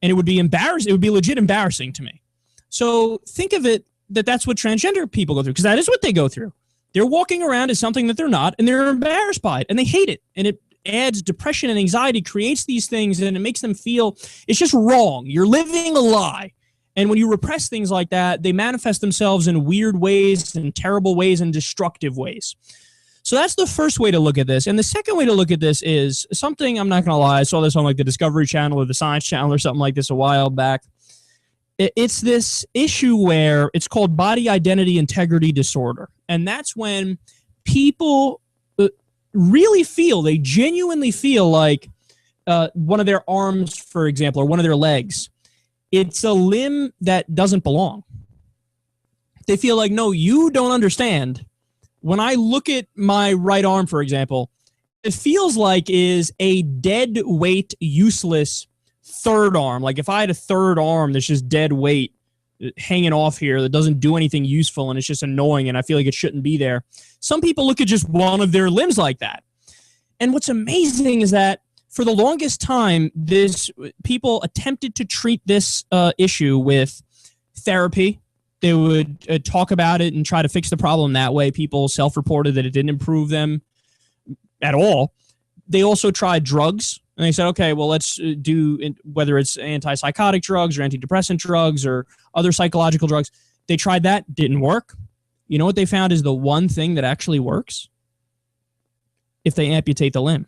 And it would be embarrassing. It would be legit embarrassing to me. So think of it that's what transgender people go through, because that is what they go through. They're walking around as something that they're not, and they're embarrassed by it, and they hate it. And it adds depression and anxiety, creates these things, and it makes them feel it's just wrong. You're living a lie. And when you repress things like that, they manifest themselves in weird ways and terrible ways and destructive ways. So that's the first way to look at this. And the second way to look at this is something, I'm not going to lie, I saw this on like the Discovery Channel or the Science Channel or something like this a while back. It's this issue where it's called body identity integrity disorder. And that's when people really feel, they genuinely feel like one of their arms, for example, or one of their legs, it's a limb that doesn't belong. They feel like, no, you don't understand. When I look at my right arm, for example, it feels like is a dead weight, useless third arm. Like if I had a third arm that's just dead weight hanging off here that doesn't do anything useful and it's just annoying and I feel like it shouldn't be there. Some people look at just one of their limbs like that. And what's amazing is that for the longest time, people attempted to treat this issue with therapy. They would talk about it and try to fix the problem that way. People self-reported that it didn't improve them at all. They also tried drugs. And they said, okay, well, let's do, whether it's antipsychotic drugs or antidepressant drugs or other psychological drugs. They tried that, didn't work. You know what they found is the one thing that actually works? If they amputate the limb.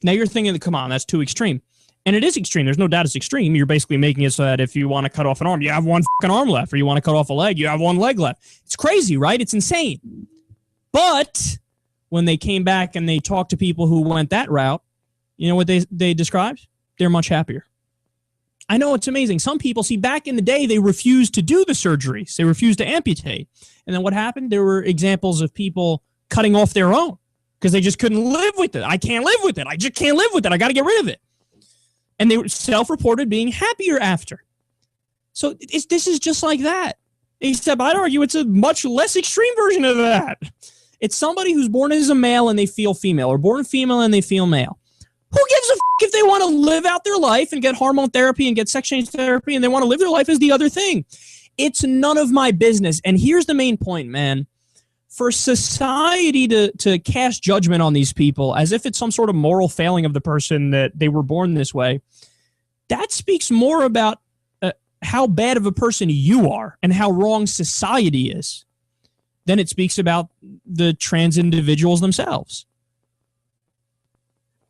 Now you're thinking, come on, that's too extreme. And it is extreme. There's no doubt it's extreme. You're basically making it so that if you want to cut off an arm, you have one fucking arm left. Or you want to cut off a leg, you have one leg left. It's crazy, right? It's insane. But when they came back and they talked to people who went that route, you know what they described? They're much happier. I know, it's amazing. Some people, see, back in the day, they refused to do the surgeries. They refused to amputate. And then what happened? There were examples of people cutting off their own because they just couldn't live with it. I can't live with it. I just can't live with it. I got to get rid of it. And they were self-reported being happier after. So this is just like that. Except I'd argue it's a much less extreme version of that. It's somebody who's born as a male and they feel female, or born female and they feel male. Who gives a f*** if they want to live out their life and get hormone therapy and get sex change therapy and they want to live their life as the other thing? It's none of my business. And here's the main point, man. For society to cast judgment on these people as if it's some sort of moral failing of the person that they were born this way, that speaks more about how bad of a person you are and how wrong society is than it speaks about the trans individuals themselves.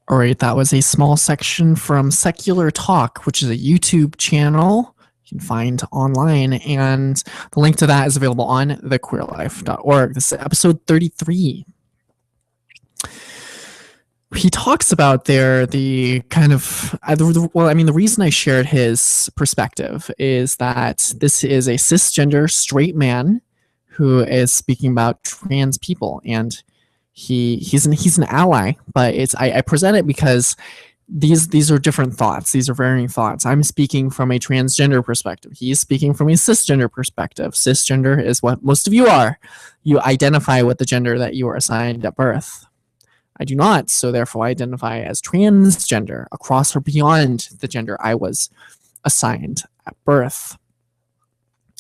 All right, that was a small section from Secular Talk, which is a YouTube channel. you can find online, and the link to that is available on thequeerlife.org. This is episode 33. He talks about the kind of, the reason I shared his perspective is that this is a cisgender straight man who is speaking about trans people, and he's an ally, but I present it because these are different thoughts. These are varying thoughts. I'm speaking from a transgender perspective. He's speaking from a cisgender perspective. Cisgender is what most of you are. You identify with the gender that you are assigned at birth. I do not, so therefore I identify as transgender, across or beyond the gender I was assigned at birth.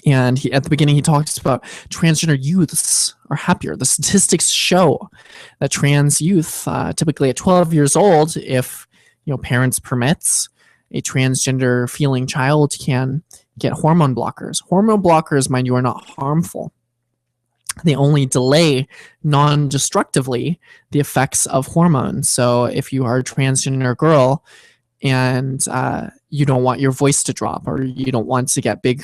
And at the beginning, he talks about transgender youths are happier. The statistics show that trans youth, typically at 12 years old, if parents permits, a transgender feeling child can get hormone blockers. Hormone blockers, mind you, are not harmful. They only delay non-destructively the effects of hormones. So if you are a transgender girl and you don't want your voice to drop, or you don't want to get big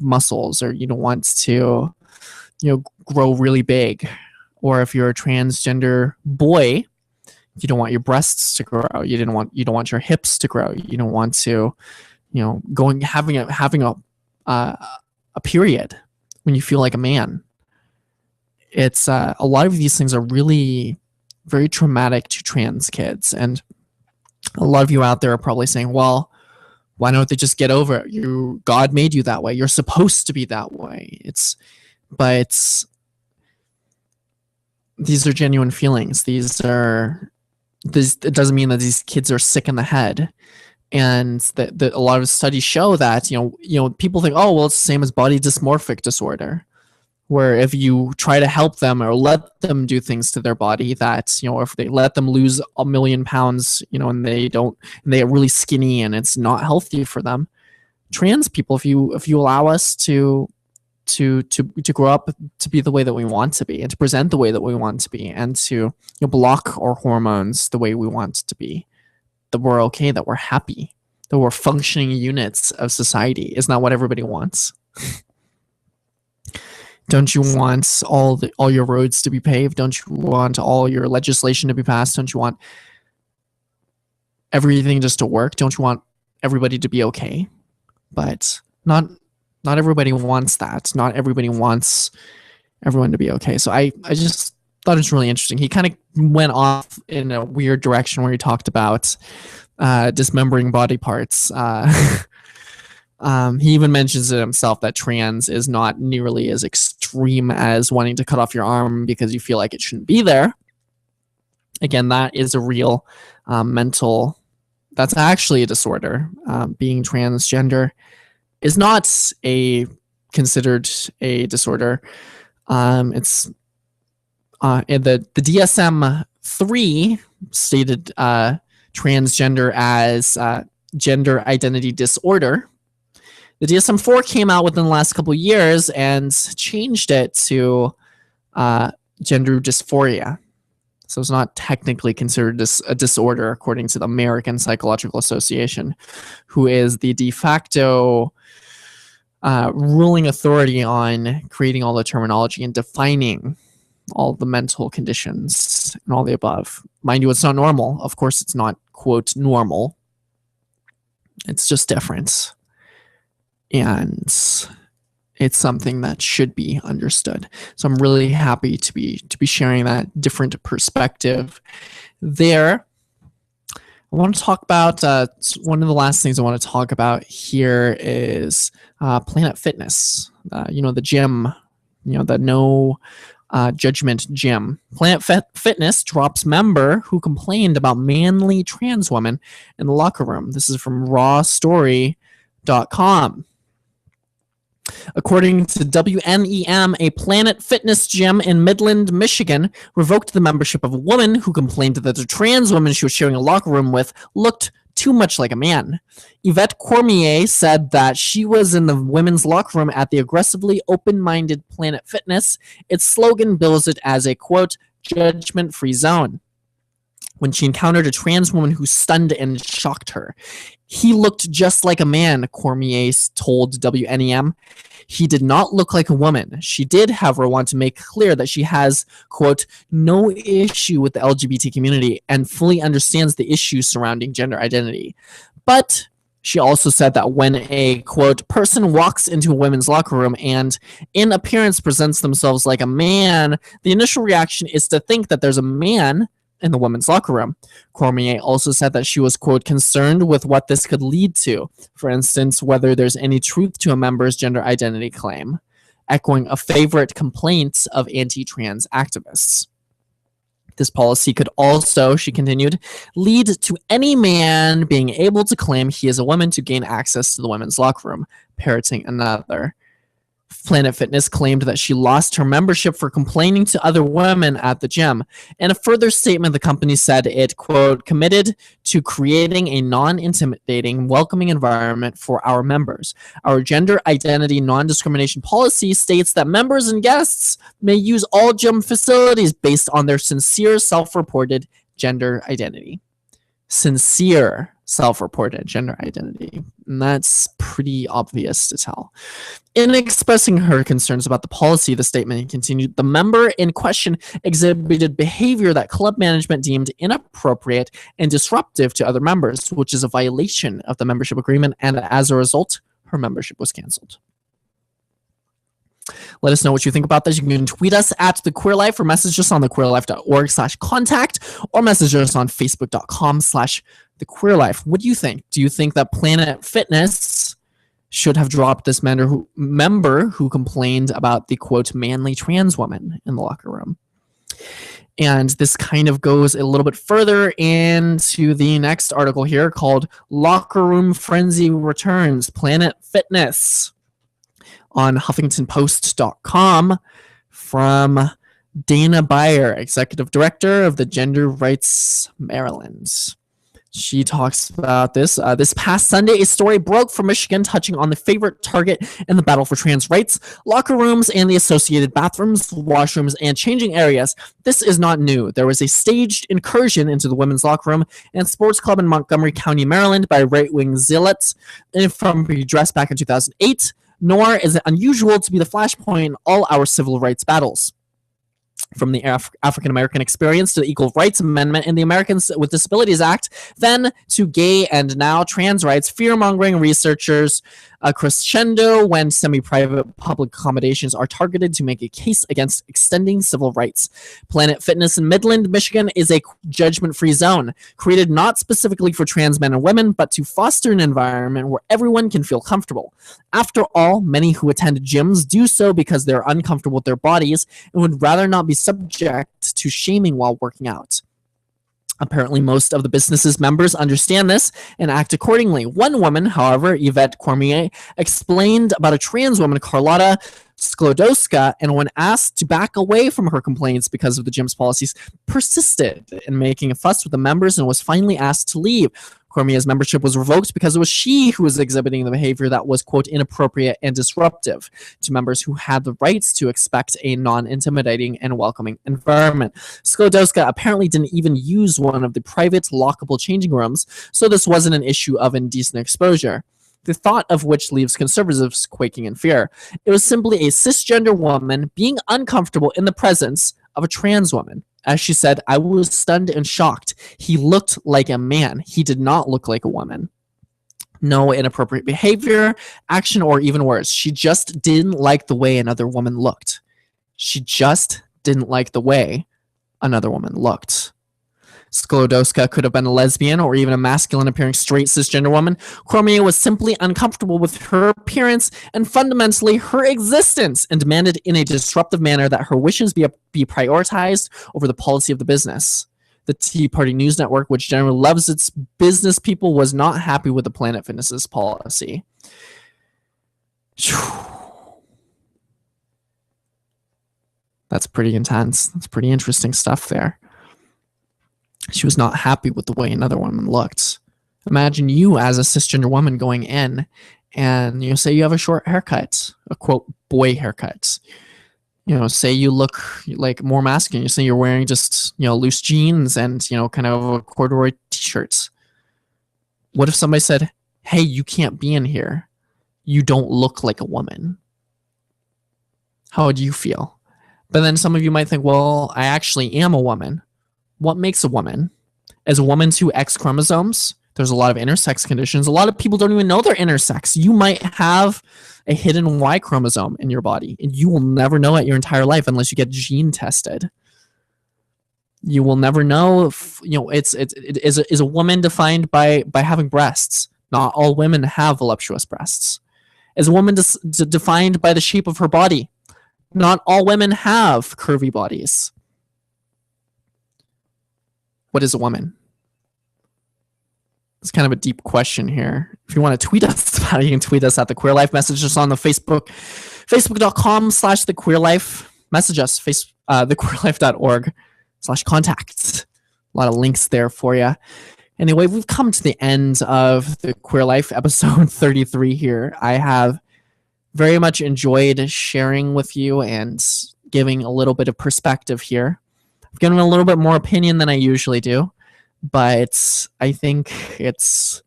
muscles, or you don't want to grow really big, or if you're a transgender boy, you don't want your breasts to grow, you don't want your hips to grow, you don't want to having a period when you feel like a man. It's a lot of these things are really very traumatic to trans kids, and a lot of you out there are probably saying, well, why don't they just get over it? God made you that way. You're supposed to be that way. But these are genuine feelings. It doesn't mean that these kids are sick in the head. And that a lot of studies show that, people think, oh, well, it's the same as body dysmorphic disorder, where if you try to help them or let them do things to their body that, if they let them lose 1 million pounds, and they're really skinny and it's not healthy for them. Trans people, if you allow us to grow up to be the way that we want to be, and to present the way that we want to be, and to block our hormones the way we want to be, that we're okay, that we're happy, that we're functioning units of society. Isn't that what everybody wants? Don't you want all your roads to be paved? Don't you want all your legislation to be passed? Don't you want everything just to work? Don't you want everybody to be okay? But not everybody wants that. Not everybody wants everyone to be okay. So I just thought it's really interesting. He kind of went off in a weird direction where he talked about dismembering body parts. He even mentions it himself that trans is not nearly as extreme as wanting to cut off your arm because you feel like it shouldn't be there. Again, that is a real that's actually a disorder. Being transgender is not considered a disorder. It's the DSM-3 stated transgender as gender identity disorder. The DSM-4 came out within the last couple of years and changed it to gender dysphoria. So it's not technically considered a disorder according to the American Psychological Association, who is the de facto ruling authority on creating all the terminology and defining all the mental conditions and all the above. Mind you, it's not normal. Of course, it's not, quote, normal. It's just different. And it's something that should be understood. So I'm really happy to be sharing that different perspective there. I want to talk about one of the last things I want to talk about here is Planet Fitness. The gym, the no judgment gym. Planet Fitness drops member who complained about manly trans woman in the locker room. This is from rawstory.com. According to WNEM, a Planet Fitness gym in Midland, Michigan, revoked the membership of a woman who complained that the trans woman she was sharing a locker room with looked too much like a man. Yvette Cormier said that she was in the women's locker room at the aggressively open-minded Planet Fitness. Its slogan bills it as a, quote, judgment-free zone. when she encountered a trans woman who stunned and shocked her. He looked just like a man, Cormier told WNEM. He did not look like a woman. She did, however, want to make clear that she has, quote, no issue with the LGBT community and fully understands the issues surrounding gender identity. But she also said that when a, quote, person walks into a women's locker room and in appearance presents themselves like a man, the initial reaction is to think that there's a man in the women's locker room. Cormier also said that she was, quote, concerned with what this could lead to. For instance, whether there's any truth to a member's gender identity claim, echoing a favorite complaint of anti-trans activists. This policy could also, she continued, lead to any man being able to claim he is a woman to gain access to the women's locker room, parroting another. Planet Fitness claimed that she lost her membership for complaining to other women at the gym. In a further statement, the company said it, quote, committed to creating a non-intimidating, welcoming environment for our members. Our gender identity non-discrimination policy states that members and guests may use all gym facilities based on their sincere self-reported gender identity. Sincere self-reported gender identity. And that's pretty obvious to tell. In expressing her concerns about the policy, the statement continued, the member in question exhibited behavior that club management deemed inappropriate and disruptive to other members, which is a violation of the membership agreement, and as a result, her membership was canceled. Let us know what you think about this. You can tweet us at The Queer Life or message us on thequeerlife.org/contact or message us on facebook.com/The Queer Life. What do you think? Do you think that Planet Fitness should have dropped this member who complained about the, quote, manly trans woman in the locker room? And this kind of goes a little bit further into the next article here called Locker Room Frenzy Returns, Planet Fitness, on HuffingtonPost.com from Dana Beyer, Executive Director of the Gender Rights Maryland. She talks about this. This past Sunday, a story broke from Michigan touching on the favorite target in the battle for trans rights, locker rooms and the associated bathrooms, washrooms, and changing areas. This is not new. There was a staged incursion into the women's locker room and sports club in Montgomery County, Maryland by right-wing zealots from redress back in 2008. Nor is it unusual to be the flashpoint in all our civil rights battles. From the African-American experience to the Equal Rights Amendment in the Americans with Disabilities Act, then to gay and now trans rights, fear-mongering researchers crescendo when semi-private public accommodations are targeted to make a case against extending civil rights. Planet Fitness in Midland, Michigan is a judgment-free zone, created not specifically for trans men and women, but to foster an environment where everyone can feel comfortable. After all, many who attend gyms do so because they're uncomfortable with their bodies and would rather not be subject to shaming while working out. Apparently, most of the business's members understand this and act accordingly. One woman, however, Yvette Cormier, explained about a trans woman, Carlotta Sklodowska, and when asked to back away from her complaints because of the gym's policies, persisted in making a fuss with the members and was finally asked to leave. Cormier's membership was revoked because it was she who was exhibiting the behavior that was, quote, inappropriate and disruptive to members who had the rights to expect a non-intimidating and welcoming environment. Sklodowska apparently didn't even use one of the private lockable changing rooms, so this wasn't an issue of indecent exposure, the thought of which leaves conservatives quaking in fear. It was simply a cisgender woman being uncomfortable in the presence of a trans woman. As she said, I was stunned and shocked. He looked like a man. He did not look like a woman. No inappropriate behavior, action, or even worse. She just didn't like the way another woman looked. She just didn't like the way another woman looked. Sklodowska could have been a lesbian or even a masculine-appearing straight cisgender woman. Cormier was simply uncomfortable with her appearance and fundamentally her existence and demanded in a disruptive manner that her wishes be prioritized over the policy of the business. The Tea Party News Network, which generally loves its business people, was not happy with the Planet Fitness's policy. That's pretty intense. That's pretty interesting stuff there. She was not happy with the way another woman looked. Imagine you as a cisgender woman going in and you say you have a short haircut, a quote, boy haircut. say you look like more masculine. You say you're wearing just, loose jeans and, kind of a corduroy t-shirts. What if somebody said, hey, you can't be in here. You don't look like a woman. How would you feel? But then some of you might think, well, I actually am a woman. What makes a woman? Is a woman 2 X chromosomes? There's a lot of intersex conditions. A lot of people don't even know they're intersex. You might have a hidden Y chromosome in your body, and you will never know it your entire life unless you get gene tested. You will never know if, is a woman defined by having breasts? Not all women have voluptuous breasts. Is a woman defined by the shape of her body? Not all women have curvy bodies. What is a woman? It's kind of a deep question here. If you want to tweet us about it, you can tweet us at The Queer Life. Message us on the facebook.com/thequeerlife. Message us, thequeerlife.org/contact. A lot of links there for you. Anyway, we've come to the end of The Queer Life episode 33 here. I have very much enjoyed sharing with you and giving a little bit of perspective here. I've given a little bit more opinion than I usually do, but I think it's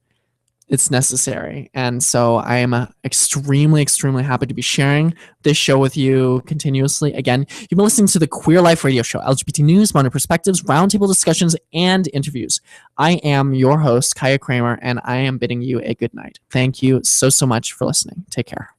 necessary. And so I am extremely, extremely happy to be sharing this show with you continuously. Again, you've been listening to the Queer Life Radio Show, LGBT news, modern perspectives, roundtable discussions, and interviews. I am your host, Kaya Kramer, and I am bidding you a good night. Thank you so much for listening. Take care.